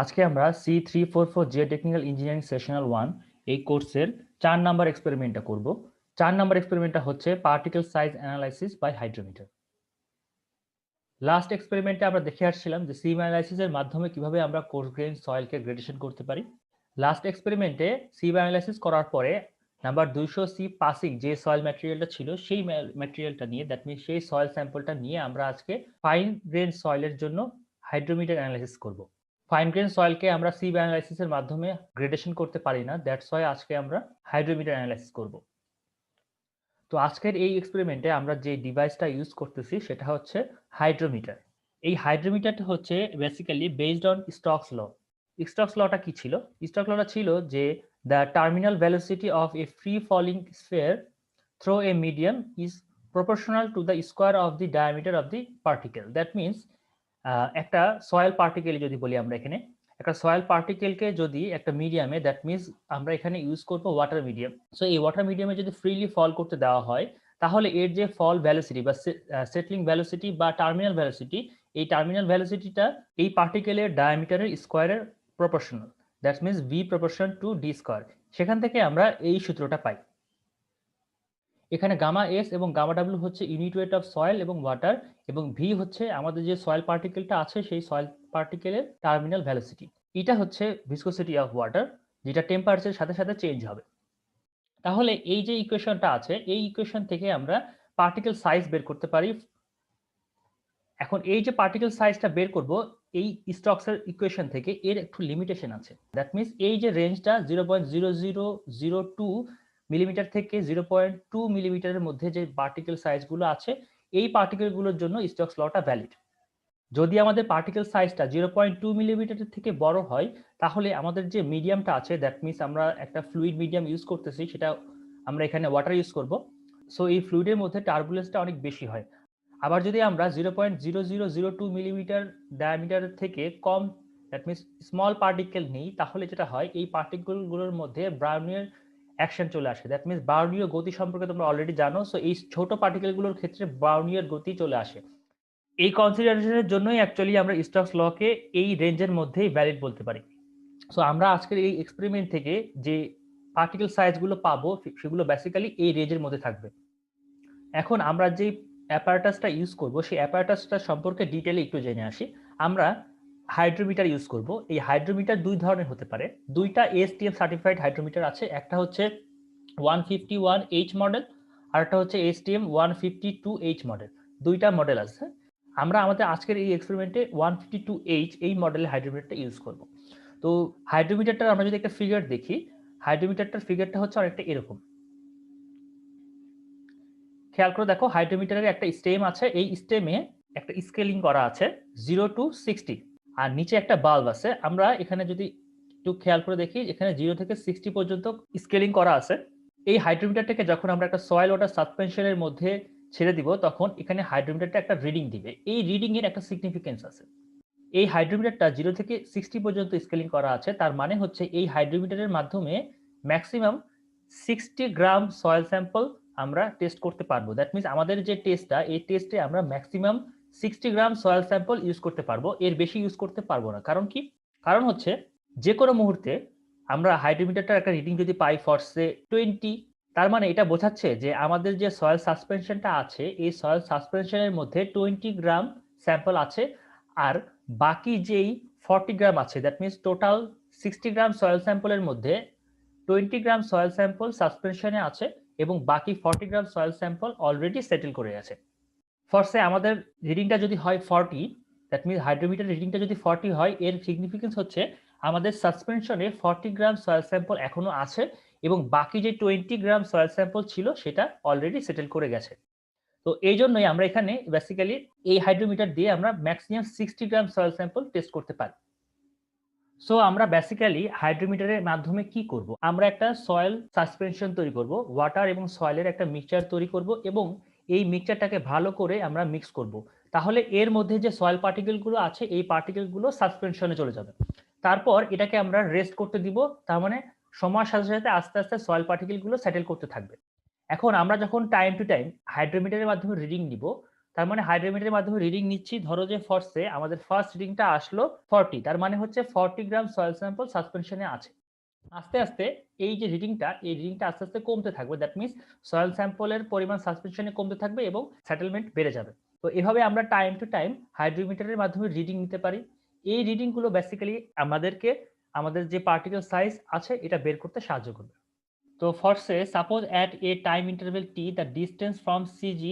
আজকে আমরা C344 geotechnical engineering sessional 1 এই কোর্সের 4 নাম্বার এক্সপেরিমেন্টটা করব। 4 নাম্বার এক্সপেরিমেন্টটা হচ্ছে particle size analysis by hydrometer. Last এক্সপেরিমেন্টে আমরা দেখে আসছিলাম যে সিম অ্যানালাইসিসের মাধ্যমে কিভাবে আমরা কোর্স গ্রেইন সয়েলকে গ্রেডেশন করতে পারি। লাস্ট এক্সপেরিমেন্টে সিম অ্যানালাইসিস করার পরে নাম্বার 200 সি পাসিং যে সয়েল ম্যাটেরিয়ালটা ছিল সেই ম্যাটেরিয়ালটা নিয়ে, দ্যাট মিনস সেই সয়েল স্যাম্পলটা নিয়ে আমরা আজকে ফাইন গ্রেন সয়েলের জন্য হাইড্রোমিটার অ্যানালাইসিস করব। ফাইন গ্রেন সয়েলকে আমরা সিম অ্যানালাইসিসের মাধ্যমে গ্রেডেশন করতে পারি না, দ্যাটস ওয়াই আজকে আমরা হাইড্রোমিটার অ্যানালাইসিস করব। তো আজকের এই এক্সপেরিমেন্টে আমরা যে ডিভাইসটা ইউজ করতেছি সেটা হচ্ছে হাইড্রোমিটার। এই হাইড্রোমিটারটা হচ্ছে basically based on Stokes law. Stokes লটা কি ছিল? স্টোকস লটা ছিল যে the terminal velocity of a free falling sphere through a medium is proportional to the square of the diameter of the particle. That means একটা soil particle যদি বলি আমরা এখানে, একটা সয়েল পার্টিকেলকে যদি একটা মিডিয়ামে, দ্যাট মিনস আমরা এখানে ইউজ করব ওয়াটার মিডিয়াম। সো এই ওয়াটার মিডিয়ামে যদি ফ্রিলি ফল করতে দেওয়া হয় তাহলে এর যে ফল ভ্যালোসিটি বা সেটলিং ভ্যালোসিটি বা টার্মিনাল ভ্যালোসিটি, এই টার্মিনাল ভ্যালোসিটিটা এই পার্টিকেলের ডায়ামিটারের স্কোয়ারের proportional, that means V proportion two D square. সেখান থেকে আমরা এই সূত্রটা পাই। এখানে গামা এস এবং গামা ডাব্লিউ হচ্ছে ইউনিট ওয়েট অফ সয়েল এবং ওয়াটার, এবং ভি হচ্ছে আমাদের যে সয়েল পার্টিকেলটা আছে সেই সয়েল পার্টিকেলের টার্মিনাল ভ্যালোসিটি। এটা হচ্ছে ভিসকোসিটি অফ ওয়াটার, যেটা টেম্পারেচারের সাথে সাথে চেঞ্জ হবে। তাহলে এই যে ইকুয়েশনটা আছে, এই ইকুয়েশন থেকে আমরা পার্টিকেল সাইজ বের করতে পারি। এখন এই যে পার্টিকেল সাইজটা বের করব, এই স্টোকসের ইকুয়েশন থেকে এর একটু লিমিটেশন আছে। দ্যাট মিনস এই যে রেঞ্জটা 0.0002 মিলিমিটার থেকে 0.2 মিলিমিটারের মধ্যে যে পার্টিকেল সাইজগুলো আছে, এই পার্টিকেলগুলোর জন্য স্টোকস লটা ভ্যালিড। যদি আমাদের পার্টিকেল সাইজটা 0.2 মিলিমিটারের থেকে বড় হয় তাহলে আমাদের যে মিডিয়ামটা আছে, দ্যাট মিনস আমরা একটা ফ্লুইড মিডিয়াম ইউজ করতেছি, সেটা আমরা এখানে ওয়াটার ইউজ করব। সো এই ফ্লুইডের মধ্যে টার্বুলেন্সটা অনেক বেশি হয়। আবার যদি আমরা 0.0002 মিলিমিটার ডায়ামিটার থেকে কম, দ্যাট মিনস স্মল পার্টিকেল নিই, তাহলে যেটা হয় এই পার্টিকেলগুলোর মধ্যে ব্রাউনিয়ার অ্যাকশন চলে আসে। দ্যাট মিনস ব্রাউনীয় গতি সম্পর্কে তোমরা অলরেডি জানো। সো এই ছোট পার্টিকেলগুলোর ক্ষেত্রে ব্রাউনিয়ার গতি চলে আসে। এই কনসিডারেশনের জন্যই অ্যাকচুয়ালি আমরা স্টোকস লকে এই রেঞ্জের মধ্যেই ভ্যালিড বলতে পারি। সো আমরা আজকের এই এক্সপেরিমেন্ট থেকে যে পার্টিকেল সাইজগুলো পাবো সেগুলো বেসিক্যালি এই রেঞ্জের মধ্যে থাকবে। এখন আমরা যে অ্যাপারেটাসটা ইউজ করব সেই অ্যাপারেটাসটা সম্পর্কে ডিটেইলে একটু জেনে আসি। আমরা হাইড্রোমিটার ইউজ করব। এই হাইড্রোমিটার দুই ধরনের হতে পারে। দুইটা ASTM সার্টিফাইড হাইড্রোমিটার আছে। একটা হচ্ছে 151H মডেল, আর একটা হচ্ছে ASTM 152H মডেল। দুইটা মডেল আছে। আমরা আমাদের আজকের এই এক্সপেরিমেন্টে 152H এই মডেলের হাইড্রোমিটারটা ইউজ করব। তো হাইড্রোমিটারটার আমরা যদি একটা ফিগার দেখি, হাইড্রোমিটারটার ফিগারটা হচ্ছে অনেকটা এরকম। খেয়াল করে দেখো, হাইড্রোমিটারের একটা স্টেম আছে, এই স্টেমে একটা স্কেলিং করা আছে 0 to 60, আর নিচে একটা বাল্ব আছে। আমরা এখানে যদি একটু খেয়াল করে দেখি, এখানে 0 থেকে 60 পর্যন্ত স্কেলিং করা আছে। এই হাইড্রোমিটারটাকে যখন আমরা একটা সয়েল ওয়াটার সাসপেনশনের মধ্যে ছেড়ে দিব তখন এখানে হাইড্রোমিটারটা একটা রিডিং দিবে। এই রিডিং এর একটা সিগনিফিকেন্স আছে। এই হাইড্রোমিটারটা 0 থেকে 60 পর্যন্ত স্কেলিং করা আছে, তার মানে হচ্ছে এই হাইড্রোমিটারের মাধ্যমে ম্যাক্সিমাম 60 গ্রাম সয়েল স্যাম্পল আমরা টেস্ট করতে পারবো। দ্যাট মিনস আমাদের যে টেস্টটা, এই টেস্টে আমরা maximum 60 gram soil sample use করতে পারবো, এর বেশি ইউজ করতে পারবো না। কারণ কি? কারণ হচ্ছে যে কোনো মুহূর্তে আমরা হাইড্রোমিটারটার একটা রিডিং যদি পাই ফর সে 20, তার মানে এটা বোঝাচ্ছে যে আমাদের যে সয়েল সাসপেনশনটা আছে এই সয়েল সাসপেনশনের মধ্যে 20 গ্রাম স্যাম্পল আছে, আর বাকি যেই 40 গ্রাম আছে, that means total 60 gram soil স্যাম্পলের মধ্যে 20 গ্রাম সয়েল স্যাম্পল সাসপেনশনে আছে এবং বাকি 40 গ্রাম সয়েল স্যাম্পল অলরেডি সেটেল করে আছে। ফরসে আমাদের রিডিংটা যদি হয় 40, দ্যাট মিনস হাইড্রোমিটার রিডিংটা যদি 40 হয়, এর সিগনিফিকেন্স হচ্ছে আমাদের সাসপেনশনে 40 গ্রাম সয়েল স্যাম্পল এখনো আছে এবং বাকি যে 20 গ্রাম সয়েল স্যাম্পল ছিল সেটা অলরেডি সেটেল করে গেছে। তো এই জন্যই আমরা এখানে বেসিক্যালি এই হাইড্রোমিটার দিয়ে আমরা maximum 60 gram soil sample test করতে পারি। সো আমরা বেসিক্যালি হাইড্রোমিটারের মাধ্যমে কি করব? আমরা একটা সয়েল সাসপেনশন তৈরি করব, ওয়াটার এবং সয়েলের একটা মিক্সচার তৈরি করব এবং এই মিক্সচারটাকে ভালো করে আমরা মিক্স করব। তাহলে এর মধ্যে যে সয়েল পার্টিকেলগুলো আছে এই পার্টিকেলগুলো সাসপেনশনে চলে যাবে। তারপর এটাকে আমরা রেস্ট করতে দিব, তার মানে সময়ের সাথে সাথে আস্তে আস্তে সয়েল পার্টিকেলগুলো সেটেল করতে থাকবে। এখন আমরা যখন টাইম টু টাইম হাইড্রোমিটারের মাধ্যমে রিডিং নিব, তার মানে হাইড্রোমিটারের মাধ্যমে রিডিং নিচ্ছি, ধরো যে ফর্সে আমাদের ফার্স্ট রিডিংটা আসলো 40, তার মানে হচ্ছে 40 গ্রাম সয়েল স্যাম্পল সাসপেনশনে আছে। আস্তে আস্তে এই যে রিডিংটা আস্তে আস্তে কমতে থাকবে, দ্যাট মিনস সয়েল স্যাম্পলের পরিমাণ সাসপেনশনে কমতে থাকবে এবং সেটেলমেন্ট বেড়ে যাবে। তো এভাবে আমরা টাইম টু টাইম হাইড্রোমিটারের মাধ্যমে রিডিং নিতে পারি। এই রিডিংগুলো বেসিক্যালি আমাদেরকে আমাদের যে পার্টিকেল সাইজ আছে এটা বের করতে সাহায্য করবে। তো for say, suppose at a time interval t, the distance from Cg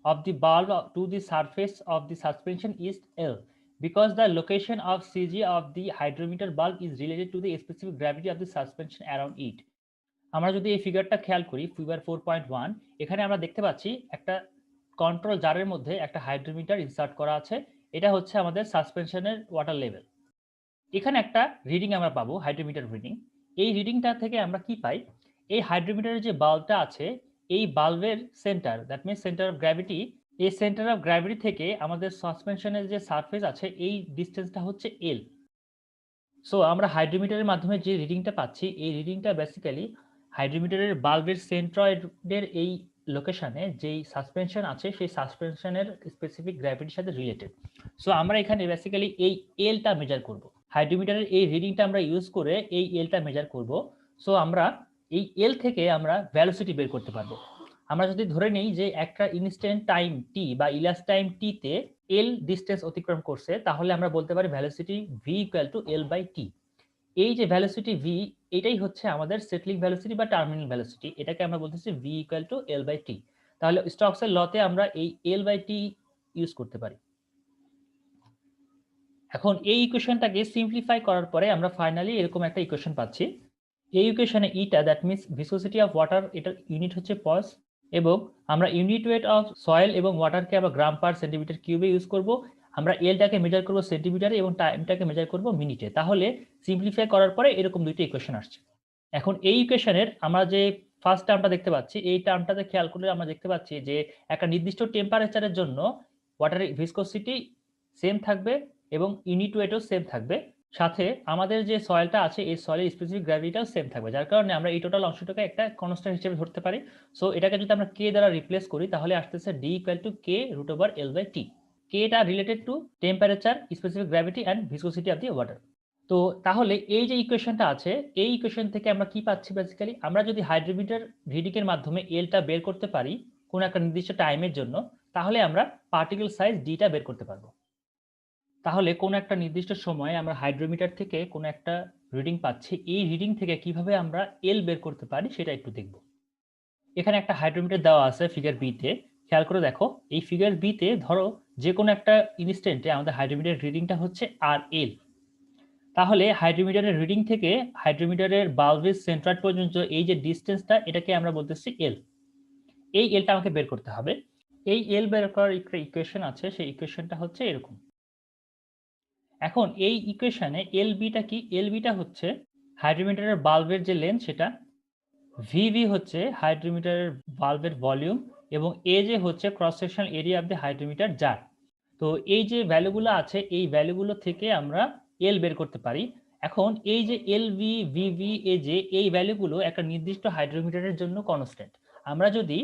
of the bulb to the surface of the suspension is L, because the location of Cg of the hydrometer bulb is related to the specific gravity of the suspension around it. আমরা যদি এই ফিগারটা খেয়াল করি, figure 4.1, এখানে আমরা দেখতে পাচ্ছি একটা কন্ট্রোল জারের মধ্যে একটা হাইড্রোমিটার ইনসার্ট করা আছে। এটা হচ্ছে আমাদের সাসপেনশনের ওয়াটার লেভেল। এখানে একটা রিডিং আমরা পাবো, হাইড্রোমিটার রিডিং। এই রিডিংটা থেকে আমরা কি পাই? এই হাইড্রোমিটারের যে বাল্বটা আছে, এই বাল্বের centre, that means centre of gravity, এই সেন্টার অফ গ্র্যাভিটি থেকে আমাদের সাসপেনশনের যে সারফেস আছে এই ডিস্টেন্সটা হচ্ছে এল। সো আমরা হাইড্রোমিটারের মাধ্যমে যে রিডিংটা পাচ্ছি, এই রিডিংটা বেসিক্যালি হাইড্রোমিটারের বাল্বের সেন্ট্রয়েডের এই লোকেশনে যেই সাসপেনশন আছে সেই সাসপেনশনের স্পেসিফিক গ্র্যাভিটির সাথে রিলেটেড। সো আমরা এখানে বেসিক্যালি এই এলটা মেজার করব। হাইড্রোমিটারের এই রিডিংটা আমরা ইউজ করে এই এলটা মেজার করব। সো আমরা এই এল থেকে আমরা ভ্যালোসিটি বের করতে পারবো। আমরা যদি ধরে নিই যে একটা ইনস্ট্যান্ট টাইম টি বা ইলাস্ট টাইম টি তে এল ডিস্টেন্স অতিক্রম করছে, তাহলে আমরা বলতে পারি velocity V equal to L by T. এই যে ভ্যালোসিটি ভি, এটাই হচ্ছে আমাদের সেটলিং ভ্যালোসিটি বা টার্মিনাল ভ্যালোসিটি, এটাকে আমরা বলতেছি V equal to L by T. তাহলে স্টোকসের লতে আমরা এই এল বাই টি ইউজ করতে পারি। এখন এই ইকুয়েশনটাকে সিম্পলিফাই করার পরে আমরা ফাইনালি এরকম একটা ইকুয়েশন পাচ্ছি। এই ইকুয়েশনে eta, that means viscosity of water, এটার ইউনিট হচ্ছে পস, এবং আমরা ইউনিট ওয়েট অফ সয়েল এবং ওয়াটারকে আবার গ্রাম পার সেন্টিমিটার কিউবে ইউজ করব। আমরা এলটাকে মেজার করব সেন্টিমিটারে এবং টাইমটাকে মেজার করব মিনিটে। তাহলে সিম্পলিফাই করার পরে এরকম দুইটা ইকুয়েশন আসছে। এখন এই ইকুয়েশনের আমরা যে ফার্স্ট টার্মটা দেখতে পাচ্ছি, এই টার্মটাতে খেয়াল করলে আমরা দেখতে পাচ্ছি যে একটা নির্দিষ্ট টেম্পারেচারের জন্য ওয়াটারের ভিসকোসিটি সেম থাকবে এবং ইউনিট ওয়েটও সেম থাকবে, সাথে আমাদের যে সয়েলটা আছে এই সয়েলের স্পেসিফিক গ্র্যাভিটিটাও সেম থাকবে, যার কারণে আমরা এই টোটাল অংশটাকে একটা কনস্ট্যান্ট হিসেবে ধরতে পারি। সো এটাকে যদি আমরা কে দ্বারা রিপ্লেস করি তাহলে আসতেছে D equal to K root over L by T. কেটা related to temperature, specific gravity and viscosity of the water. তো তাহলে এই যে ইকুয়েশনটা আছে, এই ইকুয়েশন থেকে আমরা কি পাচ্ছি? বেসিক্যালি আমরা যদি হাইড্রোমিটার রিডিং এর মাধ্যমে এলটা বের করতে পারি কোনো একটা নির্দিষ্ট টাইমের জন্য, তাহলে আমরা পার্টিকেল সাইজ ডিটা বের করতে পারবো। তাহলে কোনো একটা নির্দিষ্ট সময়ে আমরা হাইড্রোমিটার থেকে কোনো একটা রিডিং পাচ্ছি, এই রিডিং থেকে কিভাবে আমরা এল বের করতে পারি সেটা একটু দেখব। এখানে একটা হাইড্রোমিটার দেওয়া আছে ফিগার বি তে, খেয়াল করে দেখো। এই ফিগার বি তে ধরো যে কোনো একটা ইনস্ট্যান্টে আমাদের হাইড্রোমিটার রিডিংটা হচ্ছে আর এল। তাহলে হাইড্রোমিটারের রিডিং থেকে হাইড্রোমিটারের বাল্বের সেন্ট্রয়েড পর্যন্ত এই যে ডিস্টেন্সটা, এটাকে আমরা বলতেছি এল। এই এলটা আমাকে বের করতে হবে। এই এল বের করার একটা ইকুয়েশন আছে, সেই ইকুয়েশনটা হচ্ছে এরকম। এখন এই ইকুয়েশনে এলবিটা কি? এলবিটা হচ্ছে হাইড্রোমিটারের বাল্বের যে লেন্থ সেটা, ভিভি হচ্ছে হাইড্রোমিটারের বাল্বের ভলিউম, এবং এ যে হচ্ছে cross sectional area of the hydrometer jar. তো এই যে ভ্যালুগুলো আছে এই ভ্যালুগুলো থেকে আমরা এল বের করতে পারি। এখন এই যে এলভি, ভিভি, এ যে এই ভ্যালুগুলো একটা নির্দিষ্ট হাইড্রোমিটারের জন্য কনস্ট্যান্ট। আমরা যদি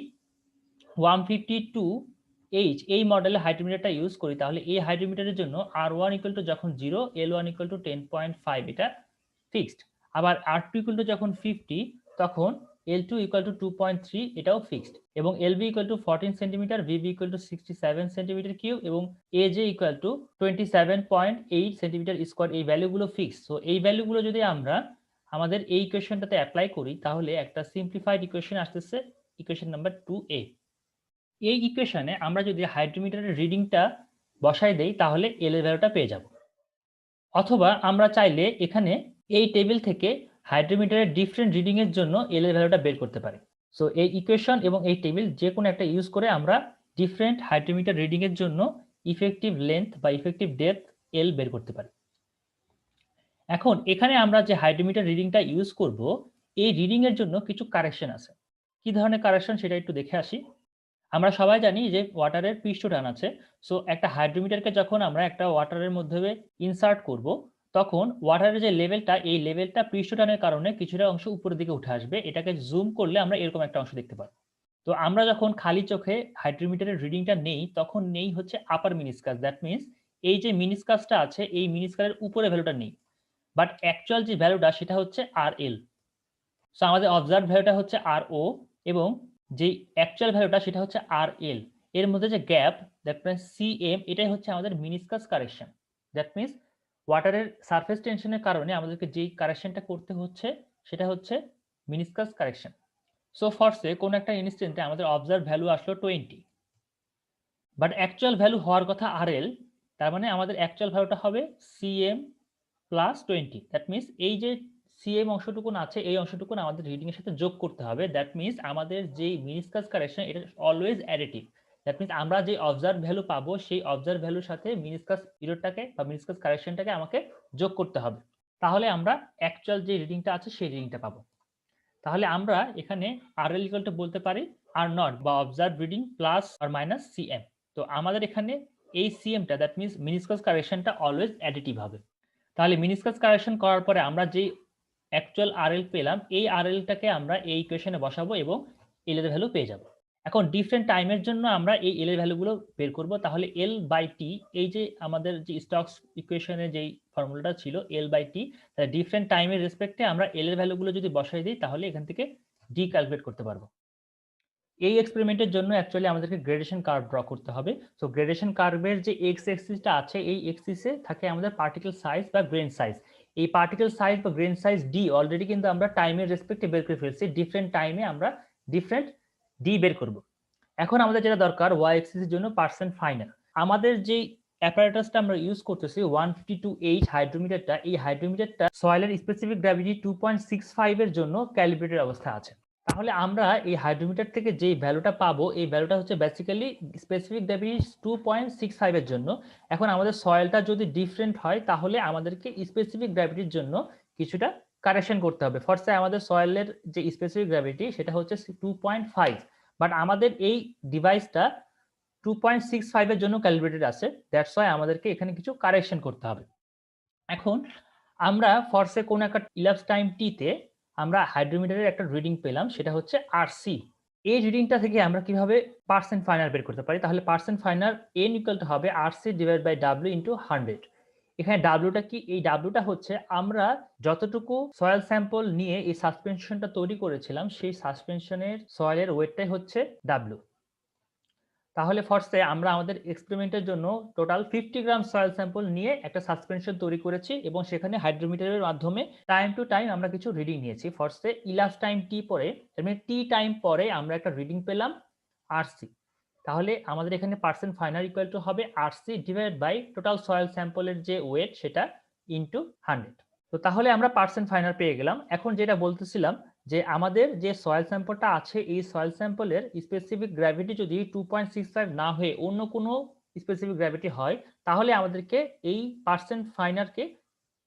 152 এইচ এই মডেলের হাইড্রোমিটারটা ইউজ করি তাহলে এই হাইড্রোমিটারের জন্য R1 ইকুয়াল টু যখন 0, L1 ইকুয়াল টু 10.5 এটা ফিক্সড। আবার R2 ইকুয়াল টু যখন 50 তখন L2 ইকুয়াল টু 2.3 এটাও ফিক্সড, এবং LV equal to 14 centimetre, VV equal to 67 centimetre cube, এবং AJ equal to 27.8 centimetre square. এই ভ্যালুগুলো ফিক্সড। সো এই ভ্যালুগুলো যদি আমরা আমাদের এই ইকুয়েশনটাতে অ্যাপ্লাই করি তাহলে একটা সিম্পলিফাইড ইকুয়েশন আসতেছে, ইকুয়েশন নাম্বার 2A। এই ইকুয়েশনে আমরা যদি হাইড্রোমিটারের রিডিংটা বসাই দেই তাহলে এল এর ভ্যালুটা পেয়ে যাব। অথবা আমরা চাইলে এখানে এই টেবিল থেকে হাইড্রোমিটারের ডিফারেন্ট রিডিং এর জন্য এল এর ভ্যালুটা বের করতে পারি। সো এই ইকুয়েশন এবং এই টেবিল যে কোনো একটা ইউজ করে আমরা ডিফারেন্ট হাইড্রোমিটার রিডিং এর জন্য ইফেক্টিভ লেন্থ বা ইফেক্টিভ ডেপথ এল বের করতে পারি। এখন এখানে আমরা যে হাইড্রোমিটার রিডিংটা ইউজ করব, এই রিডিং এর জন্য কিছু কারেকশন আছে। কি ধরনের কারেকশন সেটা একটু দেখে আসি। আমরা সবাই জানি যে ওয়াটারের পৃষ্ঠটান আছে। সো একটা হাইড্রোমিটারকে যখন আমরা একটা ওয়াটারের মধ্যে ইনসার্ট করব তখন ওয়াটারের যে লেভেলটা, এই লেভেলটা পৃষ্ঠটানের কারণে কিছুটা অংশ উপরের দিকে উঠে আসবে। এটাকে জুম করলে আমরা এরকম একটা অংশ দেখতে পাবো। তো আমরা যখন খালি চোখে হাইড্রোমিটারের রিডিংটা নেই তখন নেই হচ্ছে আপার মিনিসকাস, দ্যাট মিনস এই যে মিনিসকাসটা আছে এই মিনিসকাসের উপরে ভ্যালুটা নেই, বাট অ্যাকচুয়াল যে ভ্যালুটা সেটা হচ্ছে RL। সো আমাদের অবজার্ভ ভ্যালুটা হচ্ছে RO এবং যেই অ্যাকচুয়াল ভ্যালুটা সেটা হচ্ছে RL। এর মধ্যে যে গ্যাপ, দ্যাট মিনস CM, এটাই হচ্ছে আমাদের মিনিসকাস কারেকশন। দ্যাট মিনস ওয়াটারের সারফেস টেনশনের কারণে আমাদেরকে যেই কারেকশনটা করতে হচ্ছে সেটা হচ্ছে মিনিসকাস কারেকশন। সো ফর কোন একটা ইনস্ট্যান্টে আমাদের অবজার্ভ ভ্যালু আসলো 20, বাট অ্যাকচুয়াল ভ্যালু হওয়ার কথা RL, তার মানে আমাদের অ্যাকচুয়াল ভ্যালুটা হবে CM প্লাস 20। দ্যাট মিনস এই যে CM অংশটুকুন আছে এই অংশটুকুন আমাদের রিডিং এর সাথে যোগ করতে হবে। দ্যাট মিনস আমাদের যেই মিনিসকাস কারেকশন এটা অলওয়েজ অ্যাডিটিভ। দ্যাট মিনস আমরা যে অবজার্ভ ভ্যালু পাবো সেই অবজার্ভ ভ্যালুর সাথে মিনিসকাস পিরিয়ডটাকে বা মিনিসকাস কারেকশনটাকে আমাকে যোগ করতে হবে, তাহলে আমরা অ্যাকচুয়াল যে রিডিংটা আছে সেই রিডিংটা পাবো। তাহলে আমরা এখানে RL ইকুয়াল টু বলতে পারি R নট বা অবজার্ভ রিডিং প্লাস আর মাইনাস CM। তো আমাদের এখানে এই CMটা দ্যাট মিনস মিনিসকাস কারেকশনটা অলওয়েজ অ্যাডিটিভ হবে। তাহলে মিনিসকাস কারেকশন করার পরে আমরা যেই অ্যাকচুয়াল RL পেলাম এই RLটাকে আমরা এই ইকুয়েশনে বসাবো এবং L এর ভ্যালু পেয়ে যাব। এখন ডিফারেন্ট টাইমের জন্য আমরা এই L এর ভ্যালুগুলো বের করব। তাহলে L/T, এই যে আমাদের যে স্টোকস ইকুয়েশনে যেই ফর্মুলাটা ছিল L/T, তাহলে ডিফারেন্ট টাইমের রেসপেক্টে আমরা L এর ভ্যালুগুলো যদি বসাই দিই তাহলে এখান থেকে D ক্যালকুলেট করতে পারবো। এই এক্সপেরিমেন্টের জন্য অ্যাকচুয়ালি আমাদেরকে গ্রেডেশন কার্ভ ড্র করতে হবে। সো গ্রেডেশন কার্ভের যে এক্স অ্যাক্সিসটা আছে এই এক্সিসে থাকে আমাদের পার্টিকেল সাইজ বা গ্রেন সাইজ। এই পার্টিকেল সাইজ বা গ্রেন সাইজ D অলরেডি কিন্তু আমরা টাইমের রেসপেক্টে বের করে ফেলছি। ডিফারেন্ট টাইমে আমরা ডিফারেন্ট D বের করব। এখন আমাদের যেটা দরকার ওয়াই অ্যাক্সিসের জন্য পার্সেন্ট ফাইনাল। আমাদের যেই অ্যাপারেটাসটা আমরা ইউজ করতেছি 152H হাইড্রোমিটারটা, এই হাইড্রোমিটারটা সয়েলের স্পেসিফিক গ্র্যাভিটি 2.65 এর জন্য ক্যালিব্রেটেড অবস্থা আছে। তাহলে আমরা এই হাইড্রোমিটার থেকে যেই ভ্যালুটা পাবো এই ভ্যালুটা হচ্ছে বেসিক্যালি স্পেসিফিক গ্র্যাভিটি 2.65 এর জন্য। এখন আমাদের সয়েলটা যদি ডিফারেন্ট হয় তাহলে আমাদেরকে স্পেসিফিক গ্র্যাভিটির জন্য কিছুটা কারেকশন করতে হবে। ফরসে আমাদের সয়েলের যে স্পেসিফিক গ্র্যাভিটি সেটা হচ্ছে 2.5, বাট আমাদের এই ডিভাইসটা 2.65 এর জন্য ক্যালিব্রেটেড আছে। দ্যাটস ওয়াই আমাদেরকে এখানে কিছু কারেকশন করতে হবে। এখন আমরা ফরসে কোন একটা ইলাপস টাইম টিতে আমরা হাইড্রোমিটারের একটা রিডিং পেলাম, সেটা হচ্ছে RC। এই রিডিংটা থেকে আমরা কিভাবে পার্সেন্ট ফাইনাল বের করতে পারি? তাহলে percent final N equal to হবে RC divide by W into 100। এখানে ডাব্লিউটা কি? এই ডাব্লিউটা হচ্ছে আমরা যতটুকু সয়েল স্যাম্পল নিয়ে এই সাসপেনশনটা তৈরি করেছিলাম সেই সাসপেনশনের সয়েলের ওয়েটটাই হচ্ছে ডাব্লিউ। তাহলে ফরসে আমরা আমাদের এক্সপেরিমেন্টের জন্য টোটাল 50 গ্রাম সয়েল স্যাম্পল নিয়ে একটা সাসপেনশন তৈরি করেছি এবং সেখানে হাইড্রোমিটারের মাধ্যমে টাইম টু টাইম আমরা কিছু রিডিং নিয়েছি। ফরসে ইলাস টাইম টি পরে, মানে টি টাইম পরে আমরা একটা রিডিং পেলাম RC। তাহলে আমাদের এখানে পার্সেন্ট ফাইনাল ইকুয়াল টু হবে RC divide by total soil স্যাম্পলের যে ওয়েট সেটা ইনটু 100। তো তাহলে আমরা পার্সেন্ট ফাইনাল পেয়ে গেলাম। এখন যেটা বলতেছিলাম যে আমাদের যে সয়েল স্যাম্পলটা আছে এই সয়েল স্যাম্পলের স্পেসিফিক গ্র্যাভিটি যদি 2.65 না হয়ে অন্য কোনো স্পেসিফিক গ্র্যাভিটি হয় তাহলে আমাদেরকে এই পার্সেন্ট ফাইনালকে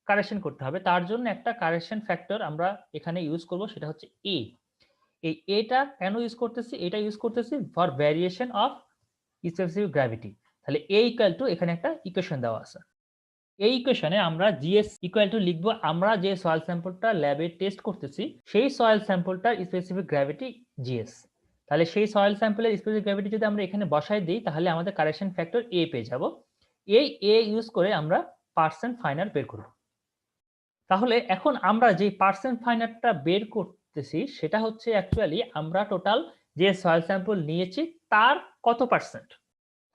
কারেকশন করতে হবে। তার জন্য একটা কারেকশন ফ্যাক্টর আমরা এখানে ইউজ করব, সেটা হচ্ছে A। এই এটা কেন ইউজ করতেছি? এটা ইউজ করতেছি for variation of specific gravity. তাহলে A ইকুয়াল টু এখানে একটা ইকুয়েশন দেওয়া আছে। এই ইকুয়েশনে আমরা GS ইকুয়াল টু লিখব আমরা যে সয়েল স্যাম্পলটা ল্যাবে টেস্ট করতেছি সেই সয়েল স্যাম্পলটার স্পেসিফিক গ্র্যাভিটি GS। তাহলে সেই সয়েল স্যাম্পলের স্পেসিফিক গ্র্যাভিটি যদি আমরা এখানে বসাই দিই তাহলে আমাদের কারেকশন ফ্যাক্টর A পেয়ে যাব। এই A ইউজ করে আমরা পার্সেন্ট ফাইনাল বের করব। তাহলে এখন আমরা যে পার্সেন্ট ফাইনালটা বের করতেছি সেটা হচ্ছে অ্যাকচুয়ালি আমরা টোটাল যে সয়েল স্যাম্পল নিয়েছি তার কত পার্সেন্ট।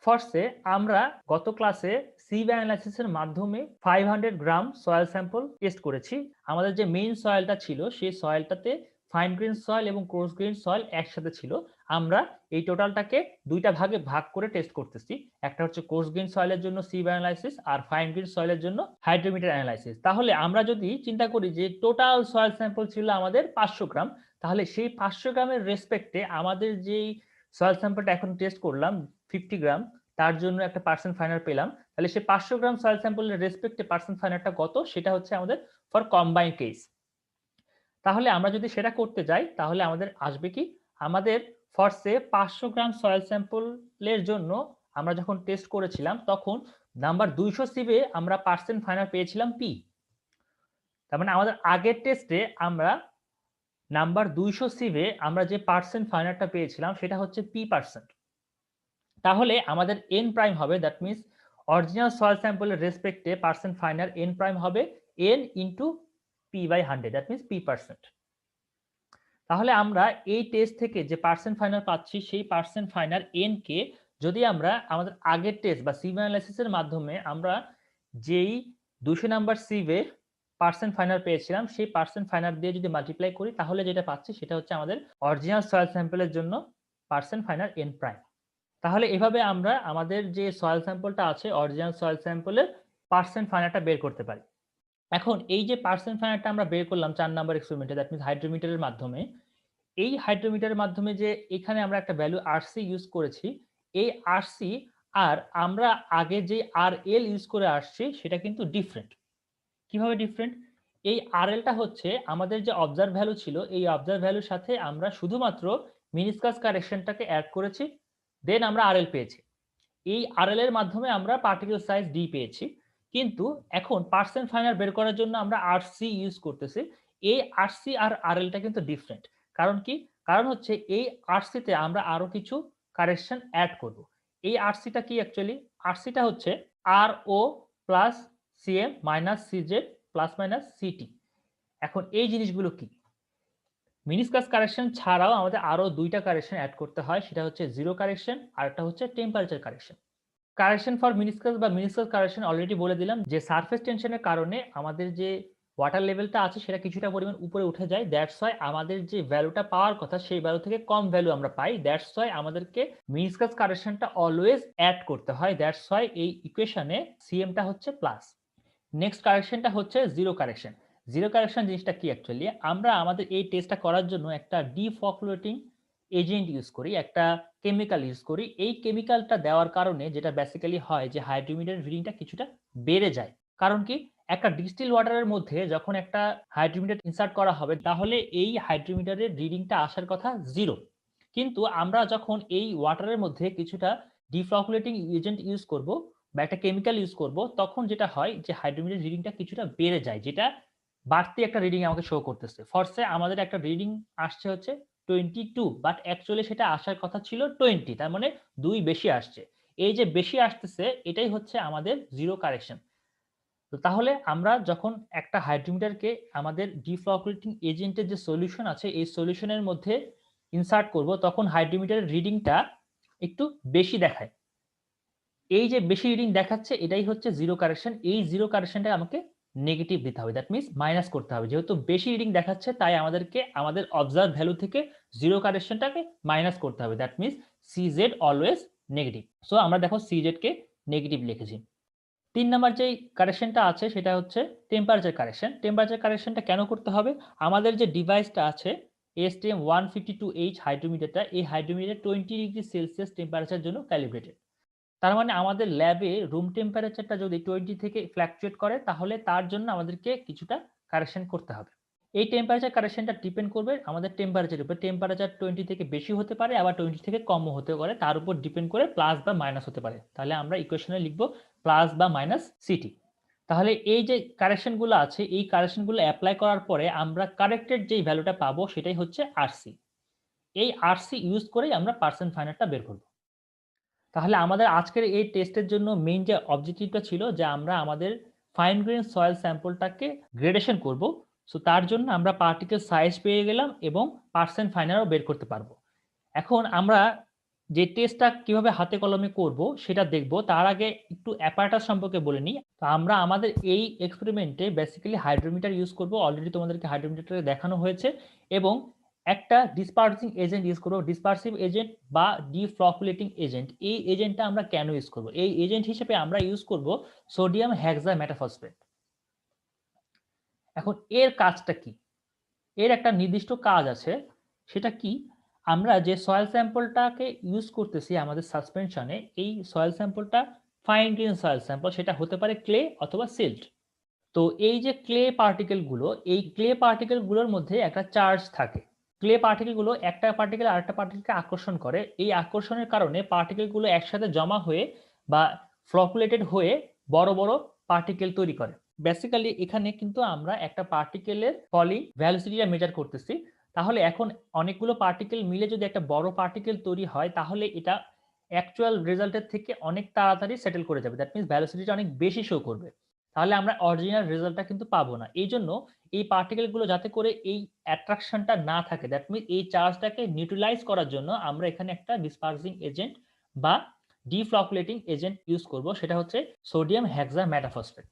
ফরসে আমরা গত ক্লাসে সিভ অ্যানালাইসিসের মাধ্যমে 500 গ্রাম সয়েল স্যাম্পল টেস্ট করেছি। আমাদের যে মেইন সয়েলটা ছিল সেই সয়েলটাতে ফাইন গ্রেন সয়েল এবং কোর্স গ্রেন সয়েল একসাথে ছিল। আমরা এই টোটালটাকে দুইটা ভাগে ভাগ করে টেস্ট করতেছি। একটা হচ্ছে কোর্স গ্রেন সয়েলের জন্য সিভ অ্যানালাইসিস আর ফাইন গ্রেন সয়েলের জন্য হাইড্রোমিটার অ্যানালাইসিস। তাহলে আমরা যদি চিন্তা করি যে টোটাল সয়েল স্যাম্পল ছিল আমাদের 500 গ্রাম, তাহলে সেই 500 গ্রামের রেসপেক্টে আমাদের যেই সয়েল স্যাম্পলটা এখন টেস্ট করলাম 50 গ্রাম, তার জন্য একটা পার্সেন্ট ফাইনাল পেলাম। তাহলে সেই 500 গ্রাম সয়েল স্যাম্পলের রেসপেক্টে পার্সেন্ট ফাইনালটা কত সেটা হচ্ছে আমাদের ফর কম্বাইন্ড কেস। তাহলে আমরা যদি সেটা করতে যাই তাহলে আমাদের আসবে কি? আমাদের ফরসে 500 গ্রাম সয়েল স্যাম্পলের জন্য আমরা যখন টেস্ট করেছিলাম তখন নাম্বার 200 সিবে আমরা পার্সেন্ট ফাইনাল পেয়েছিলাম P। তার মানে আমাদের আগের টেস্টে আমরা নাম্বার 200 সিভে আমরা যে পার্সেন্ট ফাইনারটা পেয়েছিলাম সেটা হচ্ছে p%। তাহলে আমাদের n প্রাইম হবে, দ্যাট মিন্স অরিজিনাল সয়েল স্যাম্পলের রেসপেক্টে পার্সেন্ট ফাইনার n প্রাইম হবে n into p/100, that means p%। তাহলে আমরা এই টেস্ট থেকে যে পার্সেন্ট ফাইনার পাচ্ছি সেই পার্সেন্ট ফাইনার n কে যদি আমরা আমাদের আগের টেস্ট বা সিভ অ্যানালাইসিস এর মাধ্যমে আমরা যেই 200 নাম্বার সিভে পার্সেন্ট ফাইনার পেয়েছিলাম সেই পার্সেন্ট ফাইনার দিয়ে যদি মাল্টিপ্লাই করি তাহলে যেটা পাচ্ছি সেটা হচ্ছে আমাদের অরিজিনাল সয়েল স্যাম্পলের জন্য পার্সেন্ট ফাইনার n প্রাইম। তাহলে এভাবে আমরা আমাদের যে সয়েল স্যাম্পলটা আছে অরিজিনাল সয়েল স্যাম্পলের পার্সেন্ট ফাইনারটা বের করতে পারি। এখন এই যে পার্সেন্ট ফাইনারটা আমরা বের করলাম 4 নাম্বার এক্সপেরিমেন্টে, দ্যাট মিন্স হাইড্রোমিটারের মাধ্যমে। এই হাইড্রোমিটারের মাধ্যমে যে এখানে আমরা একটা ভ্যালু আরসি ইউজ করেছি, এই আরসি আর আমরা আগে যে আরএল ইউজ করে আসছি সেটা কিন্তু ডিফারেন্ট। কিভাবে ডিফারেন্ট? এই আরএলটা হচ্ছে আমাদের যে অবজার্ভ ভ্যালু ছিল, এই অবজার্ভ ভ্যালুর সাথে আমরা শুধুমাত্র মিনিস্কাস কারেকশনটাকে অ্যাড করেছি, দেন আমরা আরএল পেয়েছি। এই আরএল এর মাধ্যমে আমরা পার্টিকেল সাইজ ডি পেয়েছি। কিন্তু এখন পার্সেন্ট ফাইনার বের করার জন্য আমরা আরসি ইউজ করতেছি। এই আরসি আর আরএলটা কিন্তু ডিফারেন্ট। কারণ কি? কারণ হচ্ছে এই আরসিতে আমরা আরো কিছু কারেকশন অ্যাড করব। এই আরসিটা কি অ্যাকচুয়ালি? আরসিটা হচ্ছে আরও plus CM minus CZ plus minus city. এখন এই জিনিসগুলো কি? মিনিস্কাস কারেকশন ছাড়াও আমাদের আরো 2টা কারেকশন অ্যাড করতে হয়, সেটা হচ্ছে জিরো কারেকশন আর একটা হচ্ছে টেম্পারেচার কারেকশন। কারেকশন ফর মিনিস্কাস বা মিনিস্কাস কারেকশন অলরেডি বলে দিলাম যে সারফেস টেনশনের কারণে আমাদের যে ওয়াটার লেভেলটা আছে সেটা কিছুটা পরিমাণ উপরে উঠে যায়, দ্যাটস ওয়াই আমাদের যে ভ্যালুটা পাওয়ার কথা সেই ভ্যালু থেকে কম ভ্যালু আমরা পাই, দ্যাটস ওয়াই আমাদেরকে মিনিস্কাস কারেকশনটা অলওয়েজ অ্যাড করতে হয়, দ্যাটস ওয়াই এই ইকুয়েশনে সিএমটা হচ্ছে প্লাস। নেক্সট কারেকশনটা হচ্ছে জিরো কারেকশন। জিরো কারেকশন জিনিসটা কি অ্যাকচুয়ালি? আমরা আমাদের এই টেস্টটা করার জন্য একটা ডিফ্লকুলেটিং এজেন্ট ইউজ করি, একটা কেমিক্যাল ইউজ করি। এই কেমিক্যালটা দেওয়ার কারণে যেটা বেসিক্যালি হয় যে হাইড্রোমিটারের রিডিংটা কিছুটা বেড়ে যায়। কারণ কি? একটা ডিস্টিল ওয়াটারের মধ্যে যখন একটা হাইড্রোমিটার ইনসার্ট করা হবে তাহলে এই হাইড্রোমিটারের রিডিংটা আসার কথা 0। কিন্তু আমরা যখন এই ওয়াটারের মধ্যে কিছুটা ডিফ্লকুলেটিং এজেন্ট ইউজ করব বা একটা কেমিক্যাল ইউজ করব তখন যেটা হয় যে হাইড্রোমিটার রিডিংটা কিছুটা বেড়ে যায়, যেটা বাড়তি একটা রিডিং আমাকে শো করতেছে। ফরসে আমাদের একটা রিডিং আসছে হচ্ছে 22, বাট অ্যাকচুয়ালি সেটা আসার কথা ছিল 20, তার মানে 2 বেশি আসছে। এই যে বেশি আসতেছে এটাই হচ্ছে আমাদের জিরো কারেকশন। তো তাহলে আমরা যখন একটা হাইড্রোমিটারকে আমাদের ডিফ্লকুলেটিং এজেন্টের যে সলিউশন আছে এই সলিউশনের মধ্যে ইনসার্ট করব তখন হাইড্রোমিটারের রিডিংটা একটু বেশি দেখায়। এই যে বেশি রিডিং দেখাচ্ছে এটাই হচ্ছে জিরো কারেকশন। এই জিরো কারেকশনটা আমাকে নেগেটিভ দিতে হবে, দ্যাট মিন্স মাইনাস করতে হবে। যেহেতু বেশি রিডিং দেখাচ্ছে তাই আমাদেরকে আমাদের অবজার্ভ ভ্যালু থেকে জিরো কারেকশনটাকে মাইনাস করতে হবে, that means CZ always negative. So আমরা দেখো সিজেড কে নেগেটিভ লিখেছি। 3 নাম্বার যেই কারেকশনটা আছে সেটা হচ্ছে টেম্পারেচার কারেকশন। টেম্পারেচার কারেকশনটা কেন করতে হবে? আমাদের যে ডিভাইসটা আছে এসটিএম 152H হাইড্রোমিটারটা, এই হাইড্রোমিটার 20 ডিগ্রি সেলসিয়াস টেম্পারেচার জন্য ক্যালিব্রেটেড। তার মানে আমাদের ল্যাবে রুম টেম্পারেচারটা যদি 20 থেকে ফ্ল্যাকচুয়েট করে তাহলে তার জন্য আমাদেরকে কিছুটা কারেকশন করতে হবে। এই টেম্পারেচার কারেকশনটা ডিপেন্ড করবে আমাদের টেম্পারেচারের উপর। টেম্পারেচার 20 থেকে বেশি হতে পারে আবার 20 থেকে কমও হতে পারে, তার উপর ডিপেন্ড করে প্লাস বা মাইনাস হতে পারে। তাহলে আমরা ইকুয়েশনে লিখব প্লাস বা মাইনাস সিটি। তাহলে এই যে কারেকশনগুলো আছে এই কারেকশনগুলো অ্যাপ্লাই করার পরে আমরা কারেক্টেড যেই ভ্যালুটা পাবো সেটাই হচ্ছে আরসি। এই আরসি ইউজ করেই আমরা পার্সেন্ট ফাইনারটা বের করব। তাহলে আমাদের আজকের এই টেস্টের জন্য মেইন যে অবজেক্টিভটা ছিল যে আমরা আমাদের ফাইন গ্রেইন সয়েল স্যাম্পলটাকে গ্রেডেশন করব। সো তার জন্য আমরা পার্টিকেল সাইজ পেয়ে গেলাম এবং পার্সেন্ট ফাইনারও বের করতে পারবো। এখন আমরা যে টেস্টটা কিভাবে হাতে কলমে করব সেটা দেখব। তার আগে একটু অ্যাপারেটাস সম্পর্কে বলে নিই। তো আমরা আমাদের এই এক্সপেরিমেন্টে বেসিক্যালি হাইড্রোমিটার ইউজ করব। অলরেডি তোমাদেরকে হাইড্রোমিটারে দেখানো হয়েছে এবং একটা ডিসপার্সিং এজেন্ট ইউজ করব। ডিসপার্সিভ এজেন্ট বা ডিফ্লকুলেটিং এজেন্ট, এই এজেন্টটা আমরা কেন ইউজ করব? এই এজেন্ট হিসেবে আমরা ইউজ করব সোডিয়াম হেক্সামেটাফসফেট। এখন এর কাজটা কি? এর একটা নির্দিষ্ট কাজ আছে। সেটা কি? আমরা যে সয়েল স্যাম্পলটাকে ইউজ করতেছি আমাদের সাসপেনশনে, এই সয়েল স্যাম্পলটা ফাইন গ্রেইন সয়েল স্যাম্পল, সেটা হতে পারে ক্লে অথবা সিল্ট। তো এই যে ক্লে পার্টিকেলগুলো, এই ক্লে পার্টিকেলগুলোর মধ্যে একটা চার্জ থাকে। ক্লে পার্টিকেলগুলো একটা পার্টিকেল আরেকটা পার্টিকেলকে আকর্ষণ করে। এই আকর্ষণের কারণে পার্টিকেলগুলো একসাথে জমা হয়ে বা ফ্লকুলেটেড হয়ে বড় বড় পার্টিকেল তৈরি করে। বেসিক্যালি এখানে কিন্তু আমরা একটা পার্টিকেলের ফলিং ভেলোসিটিটা মেজার করতেছি। তাহলে এখন অনেকগুলো পার্টিকেল মিলে যদি একটা বড় পার্টিকেল তৈরি হয় তাহলে এটা অ্যাকচুয়াল রেজাল্টের থেকে অনেক তাড়াতাড়ি সেটেল করে যাবে। দ্যাট মিনস ভেলোসিটিটা অনেক বেশি শো করবে। তাহলে আমরা অরিজিনাল রেজাল্টটা কিন্তু পাবো না। এইজন্য এই পার্টিকেল গুলো যাতে করে এই অ্যাট্রাকশনটা না থাকে, দ্যাট মিনস এই চার্জটাকে নিউট্রালাইজ করার জন্য আমরা এখানে একটা ডিসপার্সিং এজেন্ট বা ডিফ্লকুলেটিং এজেন্ট ইউজ করব। সেটা হচ্ছে সোডিয়াম হেক্সামেটাফসফেট।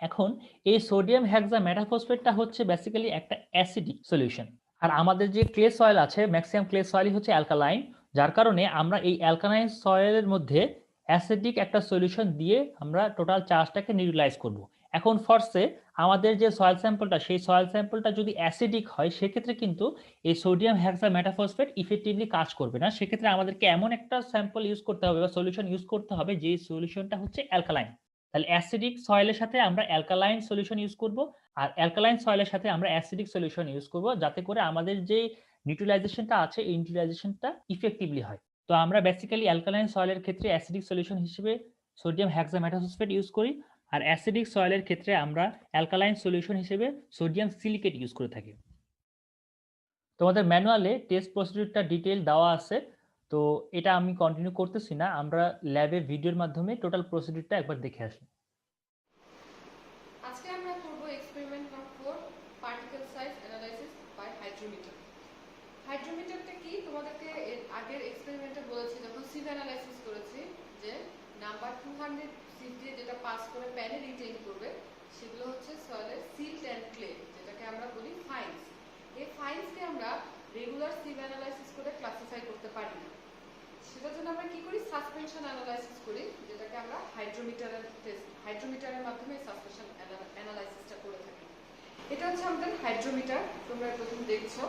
এখন এই সোডিয়াম হেক্সামেটাফসফেটটা হচ্ছে বেসিক্যালি একটা অ্যাসিডিক সলিউশন। আর আমাদের যে ক্লে সয়েল আছে ম্যাক্সিমাম ক্লে সয়েলই হচ্ছে অ্যালকালাইন, যার কারণে আমরা এই অ্যালকালাইন সয়েলের মধ্যে অ্যাসিডিক একটা সলিউশন দিয়ে আমরা টোটাল চার্জটাকে নিউট্রালাইজ করব। এখন ফরসে আমাদের যে সয়েল স্যাম্পলটা সেই সয়েল স্যাম্পলটা যদি অ্যাসিডিক হয় সেক্ষেত্রে কিন্তু এই সোডিয়াম হেক্সামেটাফসফেট ইফেক্টিভলি কাজ করবে না। সেক্ষেত্রে আমাদেরকে এমন একটা স্যাম্পল ইউজ করতে হবে বা সলিউশন ইউজ করতে হবে যে সলিউশনটা হচ্ছে অ্যালকালাইন। তাহলে অ্যাসিডিক সয়েলের সাথে আমরা অ্যালকালাইন সলিউশন ইউজ করব, আর অ্যালকালাইন সয়েলের সাথে আমরা অ্যাসিডিক সলিউশন ইউজ করব যাতে করে আমাদের যে নিউট্রালাইজেশনটা আছে এই নিউট্রালাইজেশনটা ইফেক্টিভলি হয়। তো আমরা বেসিক্যালি অ্যালকালাইন সয়েলের ক্ষেত্রে অ্যাসিডিক সলিউশন হিসেবে সোডিয়াম হেক্সামেটাফসফেট ইউজ করি, আর অ্যাসিডিক সয়েলের ক্ষেত্রে আমরা অ্যালকালাইন সলিউশন হিসেবে সোডিয়াম সিলিকেট ইউজ করে থাকি। তোমাদের ম্যানুয়ালে টেস্ট প্রসিডিউরটা ডিটেইল দেওয়া আছে, তো এটা আমি কন্টিনিউ করতেছি না, আমরা ল্যাবে ভিডিওর মাধ্যমে টোটাল প্রসিডিউরটা একবার দেখে আসি। আজকে আমরা করব experiment number 4, particle size analysis by hydrometer. হাইড্রোমিটারটা কি তোমাদেরকে এর আগের এক্সপেরিমেন্টে বলেছি যখন সিভ অ্যানালাইসিস করেছি যে নাম্বার 200 সিভ দিয়ে যেটা পাস করে প্যানে রিটেইন করবে সেগুলো হচ্ছে সয়েলের সিল্ট অ্যান্ড ক্লে, যেটাকে আমরা বলি ফাইন্স। এই ফাইন্সকে আমরা রেগুলার সিভ অ্যানালাইসিস করে ক্লাসিফাই করতে পারি না, সেটার জন্য আমরা কি করি সাসপেনশন অ্যানালাইসিস করি, যেটাকে আমরা হাইড্রোমিটারের মাধ্যমে সাসপেনশন অ্যানালাইসিসটা করে থাকি। এটা হচ্ছে আমাদের হাইড্রোমিটার, তোমরা প্রথম দেখছো।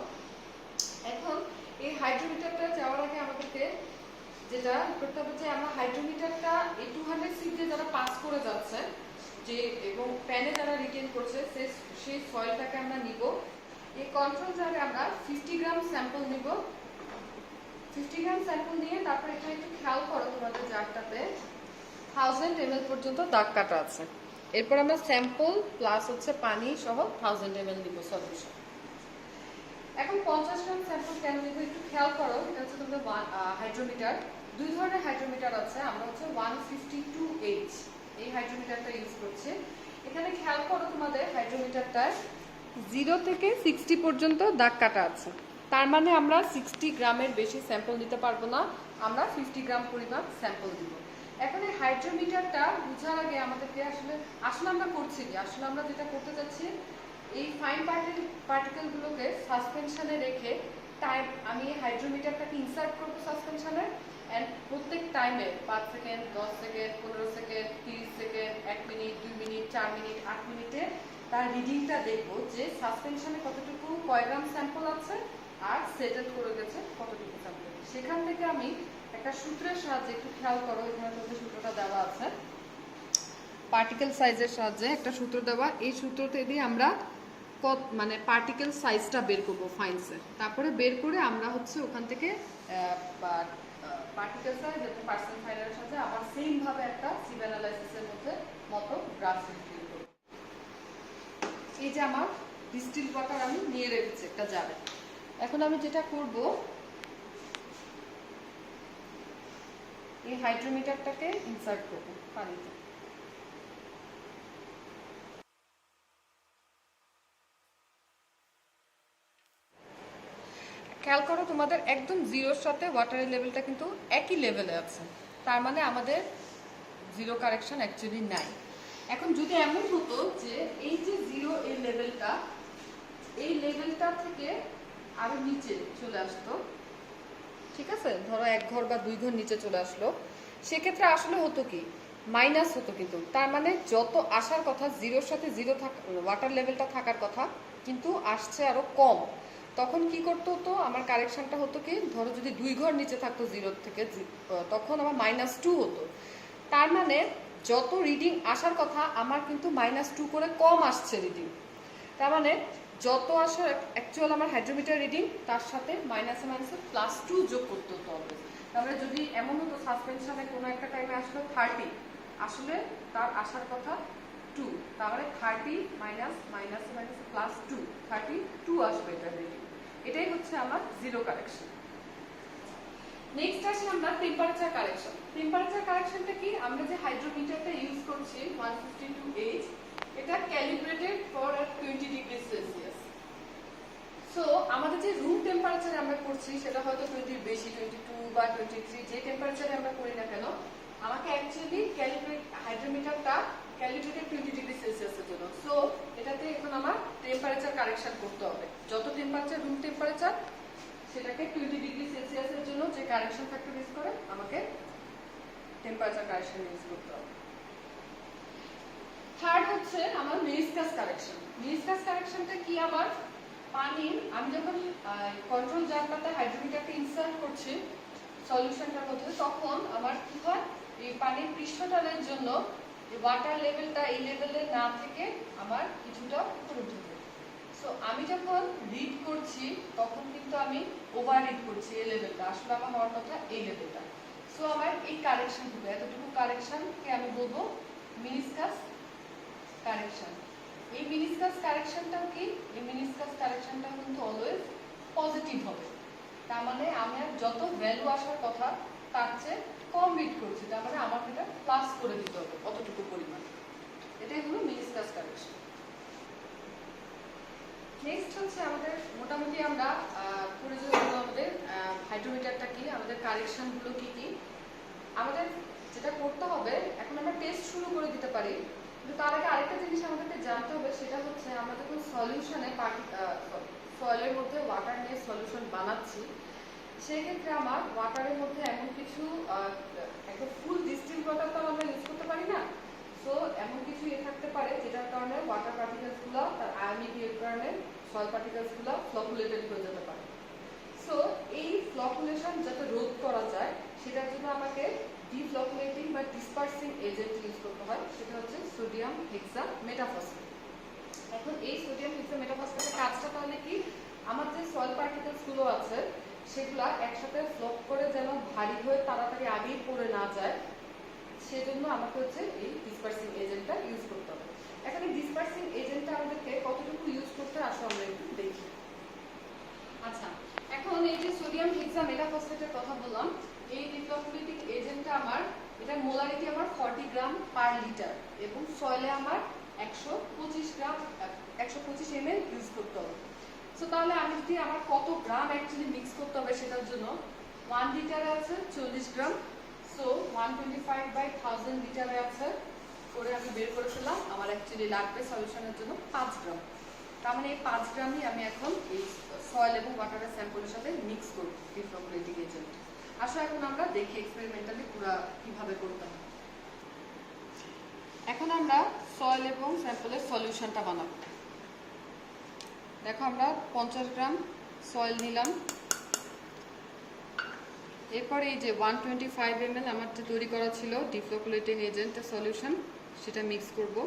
এখন এই হাইড্রোমিটারটা যাওয়ার আগে আমাদেরকে যেটা করতে হবে যে আমরা হাইড্রোমিটারটা এই 200 সিভ দিয়ে যারা পাস করে যাচ্ছে যে এবং প্যানে যারা রিটেন করছে সেই সয়েলটাকে আমরা নিব। এই কন্ট্রোল জারে আমরা 50 গ্রাম স্যাম্পল নিব। 50 গ্রাম স্যাম্পল নিয়ে তারপর এখানে একটু খেয়াল করো তোমাদের জারটাতে 1000 ml পর্যন্ত দাগ কাটা আছে। এরপর আমরা স্যাম্পল প্লাস হচ্ছে পানি সহ 1000 ml নিব সলিউশন। এখন 50 গ্রাম স্যাম্পল কেন নিব একটু খেয়াল করো। এটা হচ্ছে তোমাদের হাইড্রোমিটার, দুই ধরনের হাইড্রোমিটার আছে। আমরা হচ্ছে 152H এই হাইড্রোমিটারটা ইউজ করছি। এখানে খেয়াল করো তোমাদের হাইড্রোমিটারটায় 0 থেকে 60 পর্যন্ত দাগ কাটা আছে। তার মানে আমরা 60 গ্রামের বেশি স্যাম্পল নিতে পারবো না, আমরা 50 গ্রাম পরিমাণ স্যাম্পল দিব। এখন এই হাইড্রোমিটারটা বোঝার আগে আমাদেরকে আসলে আমরা করছি কি, আসলে আমরা যেটা করতে যাচ্ছি এই ফাইন পার্টিকেলগুলোকে সাসপেনশনে রেখে টাইম আমি হাইড্রোমিটারটাকে ইনসার্ট করবো সাসপেনশনে, অ্যান্ড প্রত্যেক টাইমে 5 second 10 second 15 second 30 second 1 minute 2 minute 4 minute 8 মিনিটে তার রিডিংটা দেখবো যে সাসপেনশনে কতটুকু কয় গ্রাম স্যাম্পল আছে আর সেটেল করে গেছে কতটুকু স্যাম্পল। সেখান থেকে আমি একটা সূত্রের সাহায্যে একটু খেয়াল করো, এখানে তোমাদের সূত্রটা দেওয়া আছে পার্টিকেল সাইজের সাহায্যে একটা সূত্র দেওয়া। এই সূত্রতে দিয়ে আমরা মানে পার্টিকেল সাইজটা বের করবো ফাইন্সের, তারপরে বের করে আমরা হচ্ছে ওখান থেকে পার্টিকেল সাইজ একটা পার্সেন্ট ফাইনালের সাথে আবার সেম ভাবে একটা সিভ অ্যানালাইসিসের মধ্যে মতো গ্রাফ ডিসটিল করব। এই যে আমার ডিস্টিল ওয়াটার আমি নিয়ে রেখেছি একটা জারে। এখন আমি যেটা করব এই হাইড্রোমিটারটাকে ইনসার্ট করব পানিতে। খেয়াল করো তোমাদের একদম জিরোর সাথে ওয়াটারের লেভেলটা কিন্তু একই লেভেলে আছে, তার মানে আমাদের জিরো কারেকশন অ্যাকচুয়ালি নাই। এখন যদি এমন হতো যে এই যে জিরো এই লেভেলটা থেকে আরো নিচে চলে আসতো, ঠিক আছে, ধরো 1 ঘর বা 2 ঘর নিচে চলে আসলো, সেক্ষেত্রে আসলে হতো কি মাইনাস হতো, কিন্তু তার মানে যত আসার কথা জিরোর সাথে জিরো ওয়াটার লেভেলটা থাকার কথা কিন্তু আসছে আরো কম। তখন কি করতে হতো আমার কারেকশনটা হতো কি, ধরো যদি 2 ঘর নিচে থাকতো জিরোর থেকে তখন আমার -2 হতো। তার মানে যত রিডিং আসার কথা আমার কিন্তু -2 করে কম আসছে রিডিং। তার মানে যত আসার অ্যাকচুয়াল আমার হাইড্রোমিটার রিডিং তার সাথে মাইনাসে +2 যোগ করতে হতো অলওয়েজ। তাহলে যদি এমন হতো সাসপেনশনে কোনো একটা টাইমে আসলো 30, আসলে তার আসার কথা 2, তাহলে 30 - -2 32 আসবে এটা রিডিং। এটাই হচ্ছে আমার জিরো কারেকশন। নেক্সট আসি আমরা টেম্পারেচার কারেকশন। টেম্পারেচার কারেকশনটা কি, আমরা যে হাইড্রোমিটারটা ইউজ করছি 152H, এটা calibrated for 20 degree Celsius. So আমাদের যে রুম টেম্পারেচারে আমরা করছি সেটা হয়তো 20 বেশি, 22 বা 23, যে টেম্পারেচারে আমরা করি না কেন, আমাকে অ্যাকচুয়ালি হাইড্রোমিটারটা ক্যালিব্রেটেড 20 ডিগ্রি সেলসিয়াসের জন্য। সো এটাতে এখন আমার টেম্পারেচার কারেকশন করতে হবে। যত টেম্পারেচার রুম টেম্পারেচার সেটাকে 20 ডিগ্রি সেলসিয়াসের জন্য যে কারেকশন ফ্যাক্টর ইউজ করে আমাকে টেম্পারেচার কারেকশন ইউজ করতে হবে। থার্ড হচ্ছে আমার মেনিসকাস কারেকশন। মেনিসকাস কারেকশনটা কি, আমার পানির, আমি যখন কন্ট্রোল জারটাতে হাইড্রোমিটারকে ইনসার্ট করছি সলিউশনটার মধ্যে, তখন আমার কি হয়, এই পানির পৃষ্ঠটানের জন্য ওয়াটার লেভেলটা এই লেভেলে না থেকে আমার কিছুটা উপরে উঠে যায়। সো আমি যখন রিড করছি তখন কিন্তু আমি ওভার রিড করছি এই লেভেলটা, আসলে আমার হওয়ার কথা এই লেভেলটা। সো আমার এই কারেকশনগুলো, এতটুকু কারেকশনকে আমি বলবো মিনিসকাস কারেকশন। এই মিনিসকাস কারেকশনটাও কি, এই মিনিসকাস কারেকশনটা কিন্তু অলওয়েজ পজিটিভ হবে। তার মানে আমার যত ভ্যালু আসার কথা তার চেয়ে কম রিড করছি, তার মানে আমাকে এটা প্লাস করে দিতে হবে অতটুকু পরিমাণ। এটাই হলো মিনিসকাস কারেকশন। নেক্সট হচ্ছে আমাদের মোটামুটি আমরা পরিচয় হলো আমাদের হাইড্রোমিটারটা কি, আমাদের কারেকশনগুলো কি কি। আমাদের যেটা করতে হবে, এখন আমরা টেস্ট শুরু করে দিতে পারি, কিন্তু তার আগে আরেকটা জিনিস আমাদেরকে জানতে হবে, সেটা হচ্ছে আমরা যখন সলিউশনে সয়েলের মধ্যে ওয়াটার নিয়ে সলিউশন বানাচ্ছি, সেক্ষেত্রে আমার ওয়াটারের মধ্যে এমন কিছু একটা ফুল ডিস্টিলড ওয়াটার তো আমরা ইউজ করতে পারি না। সো এমন কিছু থাকতে পারে যেটার কারণে ওয়াটার পার্টিকেলসগুলো তার আয়নিক এর কারণে সয়েল পার্টিকেলসগুলো ফ্লকুলেটেড হয়ে যেতে পারে। সো এই ফ্লকুলেশন যাতে রোধ করা যায় সেটার জন্য আমাকে ডিফ্লকুলেটিং বা ডিসপার্সিং এজেন্ট ইউজ করতে হয়, সেটা হচ্ছে সোডিয়াম হেক্সা মেটাফসফেট। এখন এই সোডিয়াম হেক্সা মেটাফসফেটের কাজটা তাহলে কি, আমার যে সয়েল পার্টিকেলসগুলো আছে সেগুলা একসাথে ফ্লক করে যেন ভারী হয়ে তাড়াতাড়ি আগেই পড়ে না যায়, সেজন্য আমাকে হচ্ছে এই ডিসপার্সিং এজেন্টটা ইউজ করতে হবে। এখন এই ডিসপার্সিং এজেন্টটা আমাদেরকে কতটুকু ইউজ করতে আসলে আমরা একটু দেখি। আচ্ছা, এখন এই যে সোডিয়াম হেক্সা মেটাফসফেটের কথা বললাম, এই ডিফ্লকুলেটিং এজেন্টটা আমার, এটা মোলারিটি আমার 40 গ্রাম পার লিটার, এবং সয়েলে আমার 125 ml ইউজ করতে হবে। সো তাহলে আমি যদি আমার কত গ্রাম অ্যাকচুয়ালি মিক্স করতে হবে সেটার জন্য, 1 লিটারে আছে 40 গ্রাম, সো 125/1000 লিটারে আছে করে আমি বের করে ফেললাম, আমার অ্যাকচুয়ালি লাগবে সলিউশনের জন্য 5 গ্রাম। তার মানে এই 5 গ্রামই আমি এখন এই সয়েল এবং ওয়াটারের স্যাম্পলের সাথে মিক্স করব ডিফ্লকুলেটিং এজেন্ট। আসলে এখন আমরা দেখি এক্সপেরিমেন্টালি পুরো কিভাবে করতে হয়। এখন আমরা সয়েল এবং স্যাম্পলের সলিউশনটা বানাবো। দেখো আমরা 50 গ্রাম সয়েল নিলাম, এরপর এই যে 125 ml আমার যে তৈরি করা ছিল ডিফ্লকুলেটিং এজেন্টের সলিউশন, সেটা মিক্স করব।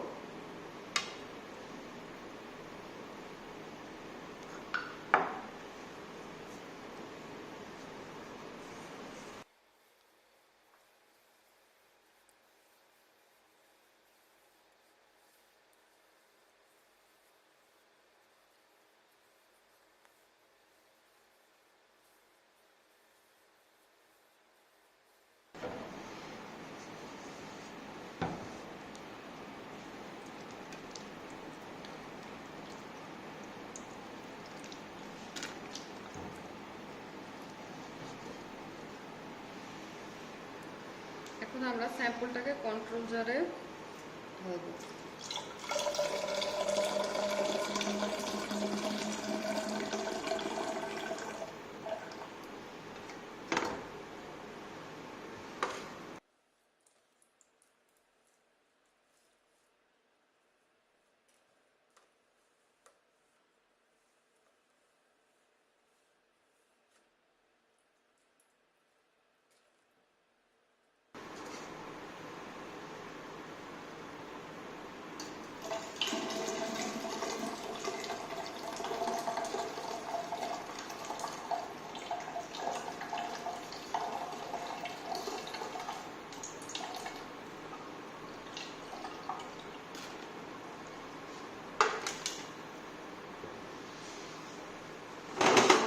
এখন আমরা স্যাম্পলটাকে কন্ট্রোল জারে ঢালবো।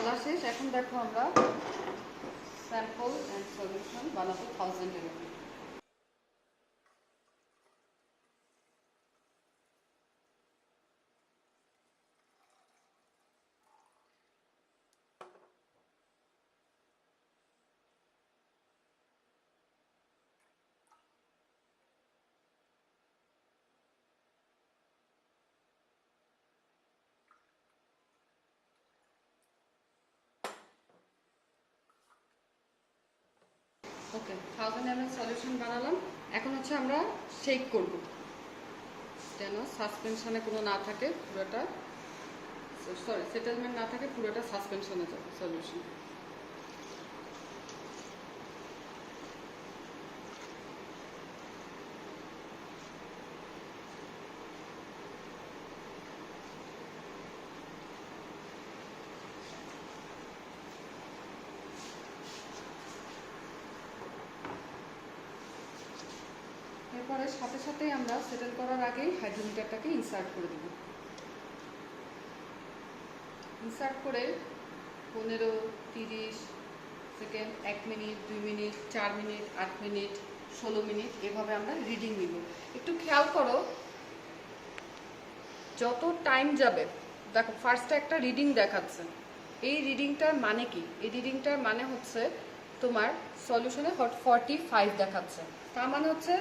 বানা শেষ। এখন দেখো আমরা স্যাম্পল এন্ড সলিউশন বানাবো 1000 এর। ওকে, 1000 ml সলিউশন বানালাম। এখন হচ্ছে আমরা শেক করব, যেন সাসপেনশনে কোনো না থাকে, পুরোটা সরি সেটেলমেন্ট না থাকে, পুরোটা সাসপেনশনে যাবে সলিউশন। এরপরে সাথে সাথেই আমরা সেটেল করার আগেই হাইড্রোমিটারটাকে ইনসার্ট করে দেব। ইনসার্ট করে 15, 30 second, 1 minute, 2 minute, 4 minute, 8 minute, 16 minute এভাবে আমরা রিডিং নিব। একটু খেয়াল করো, যত টাইম যাবে, দেখো ফার্স্টে একটা রিডিং দেখাচ্ছে, এই রিডিংটার মানে কি? এই রিডিংটার মানে হচ্ছে তোমার সলিউশনে 45 দেখাচ্ছে, তার মানে হচ্ছে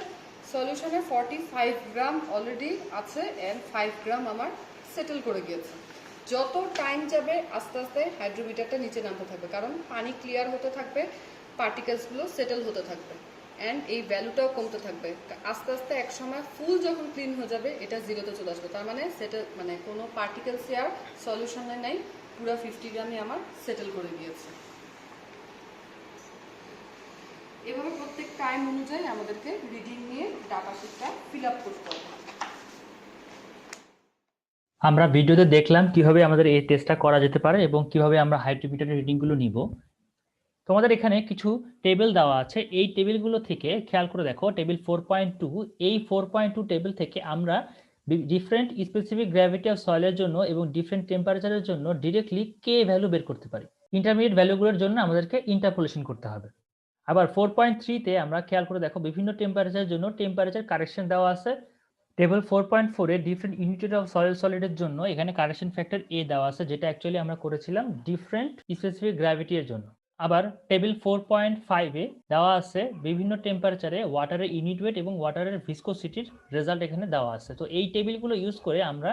সলিউশনে 45 গ্রাম অলরেডি আছে অ্যান্ড 5 গ্রাম আমার সেটেল করে গিয়েছে। যত টাইম যাবে আস্তে আস্তে হাইড্রোমিটারটা নিচে নামতে থাকবে, কারণ পানি ক্লিয়ার হতে থাকবে, পার্টিকেলসগুলো সেটেল হতে থাকবে অ্যান্ড এই ভ্যালুটাও কমতে থাকবে। আস্তে আস্তে এক সময় ফুল যখন ক্লিন হয়ে যাবে এটা জিরোতে চলে আসবে, তার মানে সেটেল মানে কোনো পার্টিকেলসই আর সলিউশনে নেই, পুরো 50 গ্রামই আমার সেটেল করে গিয়েছে। এভাবে প্রত্যেক টাইম অনুযায়ী আমাদেরকে রিডিং নিয়ে ডাটা শিটটা ফিল আপ করতে হবে। আমরা ভিডিওতে দেখলাম কিভাবে আমাদের এই টেস্টটা করা যেতে পারে এবং কিভাবে আমরা হাইড্রোমিটারের রিডিংগুলো নিব। তোমাদের এখানে কিছু টেবিল দেওয়া আছে, এই টেবিলগুলো থেকে খেয়াল করে দেখো, টেবিল 4.2, এই 4.2 টেবিল থেকে আমরা ডিফারেন্ট স্পেসিফিক গ্র্যাভিটি অফ সয়েলের জন্য এবং ডিফারেন্ট টেম্পারেচারের জন্য ডিরেক্টলি কে ভ্যালু বের করতে পারি। ইন্টারমিডিয়েট ভ্যালুগুলোর জন্য আমাদেরকে ইন্টারপোলেশন করতে হবে। আবার 4.3 তে আমরা খেয়াল করে দেখো, বিভিন্ন টেম্পারেচারের জন্য টেম্পারেচার কারেকশন দেওয়া আছে। টেবিল 4.4 এ ডিফারেন্ট ইউনিট অফ সয়েল সলিডের জন্য এখানে কারেকশন ফ্যাক্টর এ দেওয়া আছে, যেটা অ্যাকচুয়ালি আমরা করেছিলাম ডিফারেন্ট স্পেসিফিক গ্র্যাভিটি এর জন্য। আবার টেবিল 4.5 এ দেওয়া আছে বিভিন্ন টেম্পারেচারে ওয়াটারের ইউনিট ওয়েট এবং ওয়াটারের ভিসকোসিটির রেজাল্ট এখানে দেওয়া আছে। তো এই টেবিলগুলো ইউজ করে আমরা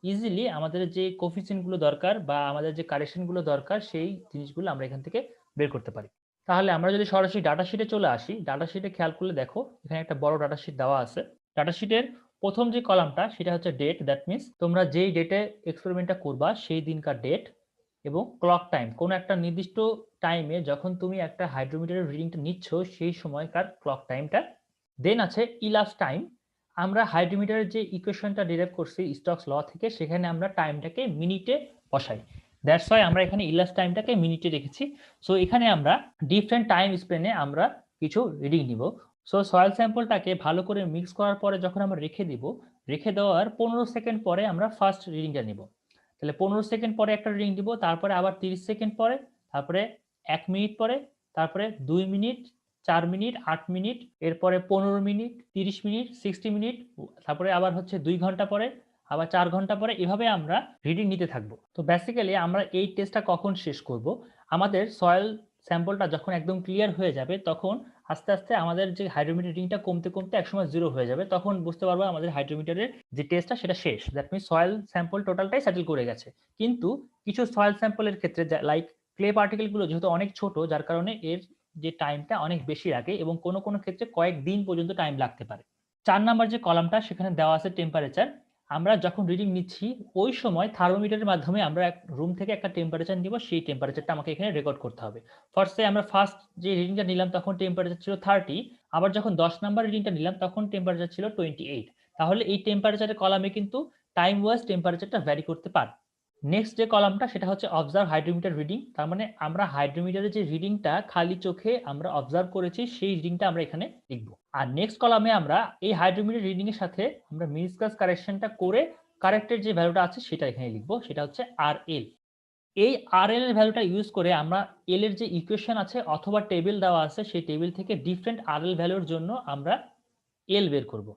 ইজিলি আমাদের যে কোফিসিয়েন্টগুলো দরকার বা আমাদের যে কারেকশনগুলো দরকার সেই জিনিসগুলো আমরা এখান থেকে বের করতে পারি। তাহলে আমরা যদি সরাসরি ডাটা শিটে চলে আসি, ডাটা শিটে খেয়াল করলে দেখো এখানে একটা বড় ডাটা শিট দেওয়া আছে। ডাটা শিটের প্রথম যে কলামটা সেটা হচ্ছে ডেট, দ্যাট মিনস তোমরা যেই ডেটে এক্সপেরিমেন্টটা করবা সেই দিনকার ডেট, এবং ক্লক টাইম, কোনো একটা নির্দিষ্ট টাইমে যখন তুমি একটা হাইড্রোমিটারের রিডিংটা নিচ্ছ সেই সময়কার ক্লক টাইমটা। দেন আছে ইলাস্ট টাইম, আমরা হাইড্রোমিটারের যে ইকুয়েশনটা ডিরাইভ করছি স্টোকস ল থেকে, সেখানে আমরা টাইমটাকে মিনিটে বসাই, দ্যাটস ওয়াই আমরা এখানে ইলাস্ট টাইমটাকে মিনিটে রেখেছি। সো এখানে আমরা ডিফারেন্ট টাইম স্পেনে আমরা কিছু রিডিং নিব। সো সয়েল স্যাম্পলটাকে ভালো করে মিক্স করার পরে যখন আমরা রেখে দিব, রেখে দেওয়ার 15 সেকেন্ড পরে আমরা ফার্স্ট রিডিংটা নিব। তাহলে 15 সেকেন্ড পরে একটা রিডিং দিব, তারপরে আবার 30 সেকেন্ড পরে, তারপরে 1 মিনিট পরে, তারপরে 2 মিনিট, 4 মিনিট, 8 মিনিট, এরপরে 15 মিনিট, 30 মিনিট, 60 মিনিট, তারপরে আবার হচ্ছে 2 ঘন্টা পরে, আবার 4 ঘন্টা পরে, এভাবে আমরা রিডিং নিতে থাকবো। তো বেসিক্যালি আমরা এই টেস্টটা কখন শেষ করব? আমাদের সয়েল স্যাম্পলটা যখন একদম ক্লিয়ার হয়ে যাবে তখন আস্তে আস্তে আমাদের যে হাইড্রোমিটার রিডিংটা কমতে কমতে একসময় 0 হয়ে যাবে, তখন বুঝতে পারবো আমাদের হাইড্রোমিটারের যে টেস্টটা সেটা শেষ, দ্যাট মিনস সয়েল স্যাম্পল টোটালটাই সেটেল করে গেছে। কিন্তু কিছু সয়েল স্যাম্পলের ক্ষেত্রে লাইক ক্লে পার্টিকেলগুলো যেহেতু অনেক ছোট, যার কারণে এর যে টাইমটা অনেক বেশি লাগে এবং কোনো কোনো ক্ষেত্রে কয়েক দিন পর্যন্ত টাইম লাগতে পারে। 4 নাম্বার যে কলামটা সেখানে দেওয়া আছে টেম্পারেচার, আমরা যখন রিডিং নিচ্ছি ওই সময় থার্মোমিটারের মাধ্যমে আমরা এক রুম থেকে একটা টেম্পারেচার নিব, সেই টেম্পারেচারটা আমাকে এখানে রেকর্ড করতে হবে। ফার্স্টে আমরা ফার্স্ট যে রিডিংটা নিলাম তখন টেম্পারেচার ছিল 30, আবার যখন 10 নাম্বার রিডিংটা নিলাম তখন টেম্পারেচার ছিল 28। তাহলে এই টেম্পারেচারের কলামে কিন্তু টাইম ওয়াইজ টেম্পারেচারটা ভ্যারি করতে পারে। নেক্সট যে কলামটা সেটা হচ্ছে অবজার্ভ হাইড্রোমিটার রিডিং, তার মানে আমরা হাইড্রোমিটারের যে রিডিংটা খালি চোখে আমরা অবজার্ভ করেছি সেই রিডিংটা আমরা এখানে লিখব। আর নেক্সট কলামে আমরা এই হাইড্রোমিটার রিডিং এর সাথে আমরা মিনিস্কাস কারেকশনটা করে কারেক্টের যে ভ্যালুটা আছে সেটা এখানে লিখব, সেটা হচ্ছে RL। এই RL এর ভ্যালুটা ইউজ করে আমরা এল এর যে ইকুয়েশন আছে অথবা টেবিল দেওয়া আছে সেই টেবিল থেকে ডিফারেন্ট RL ভ্যালুর জন্য আমরা এল বের করব।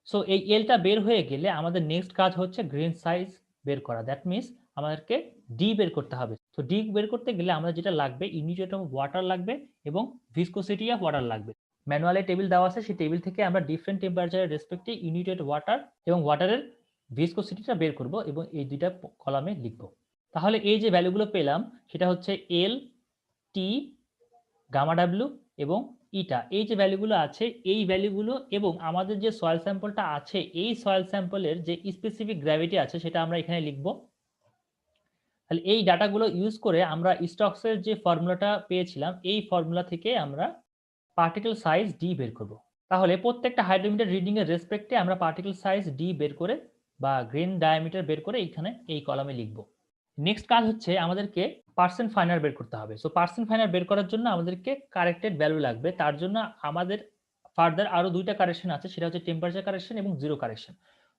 সো এই এলটা বের হয়ে গেলে আমাদের নেক্সট কাজ হচ্ছে গ্রেন সাইজ বের করা। দ্যাট মিনস আমাদেরকে ডি বের করতে হবে। তো ডি বের করতে গেলে আমাদের যেটা লাগবে ইউনিট অফ ওয়াটার লাগবে এবং ভিসকোসিটি অফ ওয়াটার লাগবে। ম্যানুয়ালে টেবিল দেওয়া আছে সেই টেবিল থেকে আমরা ডিফারেন্ট টেম্পারেচারের রেসপেক্টে ইউনিট অফ ওয়াটার এবং ওয়াটারের ভিসকোসিটিটা বের করব এবং এই দুইটা কলামে লিখব। তাহলে এই যে ভ্যালুগুলো পেলাম সেটা হচ্ছে এল, টি, গামা ডাব্লিউ এবং ইটা। এই যে ভ্যালুগুলো আছে এই ভ্যালুগুলো এবং আমাদের যে সয়েল স্যাম্পলটা আছে এই সয়েল স্যাম্পলের যে স্পেসিফিক গ্র্যাভিটি আছে সেটা আমরা এখানে লিখব। তাহলে এই ডাটাগুলো ইউজ করে আমরা স্টকসের যে ফর্মুলাটা পেয়েছিলাম এই ফর্মুলা থেকে আমরা পার্টিকেল সাইজ ডি বের করব। তাহলে প্রত্যেকটা হাইড্রোমিটার রিডিং এর রেসপেক্টে আমরা পার্টিকেল সাইজ ডি বের করে বা গ্রেন ডায়ামিটার বের করে এখানে এই কলামে লিখব। নেক্সট কাজ হচ্ছে আমাদেরকে পার্সেন্ট ফাইনার বের করতে হবে। সো পার্সেন্ট ফাইনার বের করার জন্য আমাদেরকে কারেক্টেড ভ্যালু লাগবে। তার জন্য আমাদের ফার্দার আরো দুইটা কারেকশন আছে, সেটা হচ্ছে টেম্পারেচার কারেকশন এবং জিরো কারেকশন।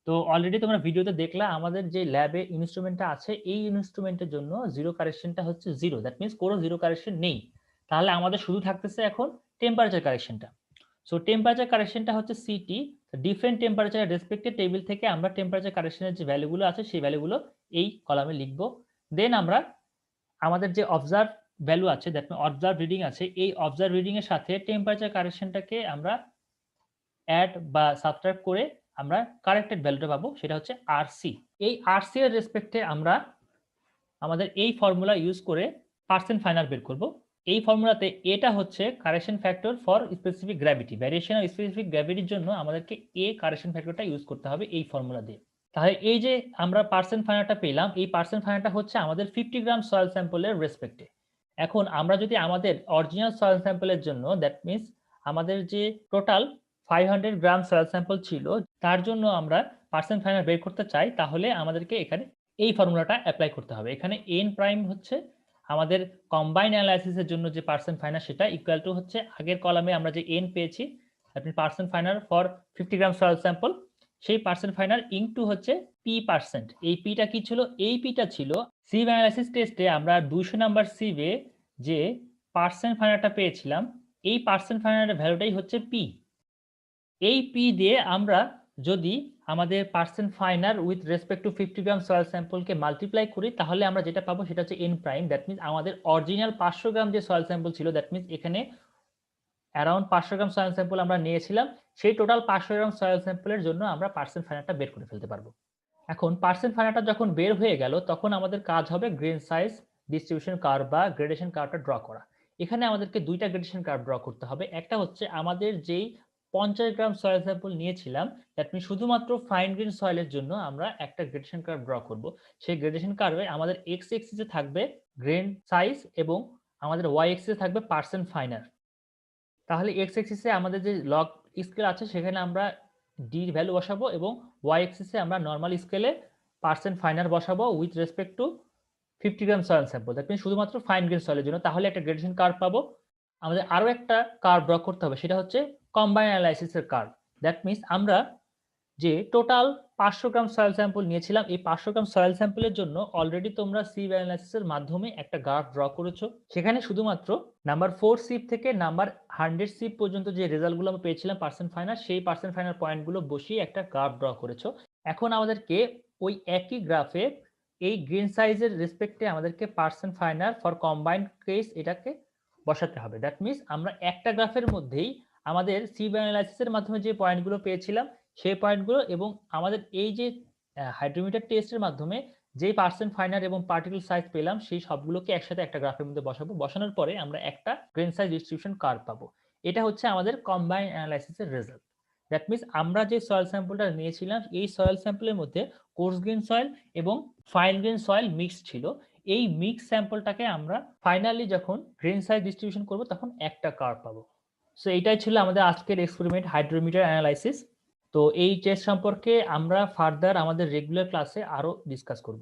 তো অলরেডি তোমরা ভিডিওতে দেখলা আমাদের যে ল্যাবে ইনস্ট্রুমেন্টটা আছে এই ইনস্ট্রুমেন্টের জন্য জিরো কারেকশনটা হচ্ছে জিরো। দ্যাট মিনস কোনো জিরো কারেকশন নেই। তাহলে আমাদের শুধু থাকতেছে এখন টেম্পারেচার কারেকশনটা। সো টেম্পারেচার কারেকশনটা হচ্ছে সিটি। ডিফারেন্ট টেম্পারেচারের রেসপেক্টে টেবিল থেকে আমরা টেম্পারেচার কারেকশনের যে ভ্যালুগুলো আছে সেই ভ্যালুগুলো এই কলামে লিখব। দেন আমরা আমাদের যে অবজার্ভ ভ্যালু আছে দ্যাট মিন অবজার্ভ রিডিং আছে এই অবজার্ভ রিডিং এর সাথে টেম্পারেচার কারেকশনটাকে আমরা অ্যাড বা সাবট্রাক্ট করে আমরা কারেক্টেড ভ্যালুটা পাবো, সেটা হচ্ছে আরসি। এই আরসি এর রেসপেক্টে আমরা আমাদের এই ফর্মুলা ইউজ করে পার্সেন্ট ফাইনার বের করব। এই ফর্মুলাতে এটা হচ্ছে correction factor for specific gravity. Variation of specific গ্র্যাভিটির জন্য আমাদেরকে এ কারেকশন ফ্যাক্টরটা ইউজ করতে হবে এই ফর্মুলা দিয়ে। তাহলে এই যে আমরা পার্সেন্ট ফাইনারটা পেলাম এই পার্সেন্ট ফাইনারটা হচ্ছে আমাদের 50 গ্রাম সয়েল স্যাম্পলের রেসপেক্টে। এখন আমরা যদি আমাদের অরিজিনাল সয়েল স্যাম্পলের জন্য দ্যাট মিনস আমাদের যে টোটাল 500 গ্রাম সয়েল স্যাম্পল ছিল তার জন্য আমরা পার্সেন্ট ফাইনার বের করতে চাই, তাহলে আমাদেরকে এখানে এই ফর্মুলাটা অ্যাপ্লাই করতে হবে। এখানে এন প্রাইম হচ্ছে আমাদের কম্বাইন অ্যানালাইসিসের জন্য যে পার্সেন্ট ফাইনার সেটা ইকুয়াল টু হচ্ছে আগের কলামে আমরা যে এন পেয়েছি আপনি percent finer for 50 gram soil sample সেই পার্সেন্ট ফাইনার ইনটু হচ্ছে p%। এই পিটা কি ছিল? এই পিটা ছিল সিভ অ্যানালাইসিস টেস্টে আমরা 200 নাম্বার সিভে যে পার্সেন্ট ফাইনারটা পেয়েছিলাম এই পার্সেন্ট ফাইনারের ভ্যালুটাই হচ্ছে পি। এই পি দিয়ে আমরা যদি আমাদের percent finer with respect to 50 gram soil স্যাম্পলকে মাল্টিপ্লাই করি তাহলে আমরা যেটা পাবো সেটা হচ্ছে এন প্রাইম। দ্যাট মিনস আমাদের অরিজিনাল 500 গ্রাম যে সয়েল স্যাম্পল ছিল দ্যাট মিনস এখানে অ্যারাউন্ড 500 গ্রাম সয়েল স্যাম্পল আমরা নিয়েছিলাম, সেই টোটাল 500 গ্রাম সয়েল স্যাম্পলের জন্য আমরা পার্সেন্ট ফাইনারটা বের করে ফেলতে পারবো। এখন পার্সেন্ট ফাইনারটা যখন বের হয়ে গেল তখন আমাদের কাজ হবে গ্রেন সাইজ ডিস্ট্রিবিউশন কার্ভ বা গ্রেডেশন কার্ভটা ড্র করা। এখানে আমাদেরকে দুইটা গ্রেডেশন কার্ভ ড্র করতে হবে। একটা হচ্ছে আমাদের যেই 50 গ্রাম সয়েল স্যাম্পল নিয়েছিলাম দ্যাট মিনস শুধুমাত্র ফাইন গ্রেন সয়েলের জন্য আমরা একটা গ্রেডেশন কার্ভ ড্র করব। সেই গ্রেডেশন কার্ভে আমাদের এক্স এক্সিসে থাকবে গ্রেন সাইজ এবং আমাদের ওয়াই এক্সিসে থাকবে পার্সেন্ট ফাইনার। তাহলে এক্স এক্সিসে আমাদের যে লগ স্কেল আছে সেখানে আমরা ডি ভ্যালু বসাবো এবং ওয়াই এক্সিসে আমরা নর্মাল স্কেলে পার্সেন্ট ফাইনার বসাবো with respect to 50 gram soil sample. That means শুধুমাত্র ফাইন গ্রেন সয়েলের জন্য। তাহলে একটা গ্রেডেশন কার্ভ পাবো। আমাদের আরো একটা কার্ভ ড্র করতে হবে, সেটা হচ্ছে কম্বাইন অ্যানালাইসিসের কার্ভ। দ্যাট মিনস আমরা যে টোটাল 500 গ্রাম সয়েল স্যাম্পল নিয়েছিলাম এই 500 গ্রাম সয়েল স্যাম্পলের জন্য অলরেডি তোমরা সিভ অ্যানালাইসিসের মাধ্যমে একটা গ্রাফ ড্র করেছো। সেখানে শুধুমাত্র নাম্বার 4 সিভ থেকে নাম্বার 100 সিভ পর্যন্ত যে রেজাল্টগুলো আমরা পেয়েছিলাম পার্সেন্ট ফাইনার সেই পার্সেন্ট ফাইনার পয়েন্টগুলো বসিয়ে একটা গ্রাফ ড্র করেছো। এখন আমাদেরকে ওই একই গ্রাফে এই গ্রেন সাইজের রেসপেক্টে আমাদেরকে percent finer for combined case এটাকে বসাতে হবে। দ্যাট মিনস আমরা একটা গ্রাফের মধ্যেই আমাদের সিভ অ্যানালাইসিসের মাধ্যমে যে পয়েন্টগুলো পেয়েছিলাম সেই পয়েন্টগুলো এবং আমাদের এই যে হাইড্রোমিটার টেস্টের মাধ্যমে যেই পার্সেন্ট ফাইনার এবং পার্টিকেল সাইজ পেলাম সেই সবগুলোকে একসাথে একটা গ্রাফের মধ্যে বসাবো। বসানোর পরে আমরা একটা গ্রেন সাইজ ডিস্ট্রিবিউশন কার্ভ পাবো। এটা হচ্ছে আমাদের কম্বাইন অ্যানালাইসিসের রেজাল্ট। দ্যাট মিনস আমরা যে সয়েল স্যাম্পলটা নিয়েছিলাম এই সয়েল স্যাম্পলের মধ্যে কোর্স গ্রেন সয়েল এবং ফাইন গ্রেন সয়েল মিক্স ছিল। এই মিক্স স্যাম্পলটাকে আমরা ফাইনালি যখন গ্রেন সাইজ ডিস্ট্রিবিউশন করব তখন একটা কার্ভ পাবো। সো এইটাই ছিল আমাদের আজকের এক্সপেরিমেন্ট হাইড্রোমিটার অ্যানালাইসিস। তো এই টেস্ট সম্পর্কে আমরা ফার্দার আমাদের রেগুলার ক্লাসে আরো ডিসকাস করব।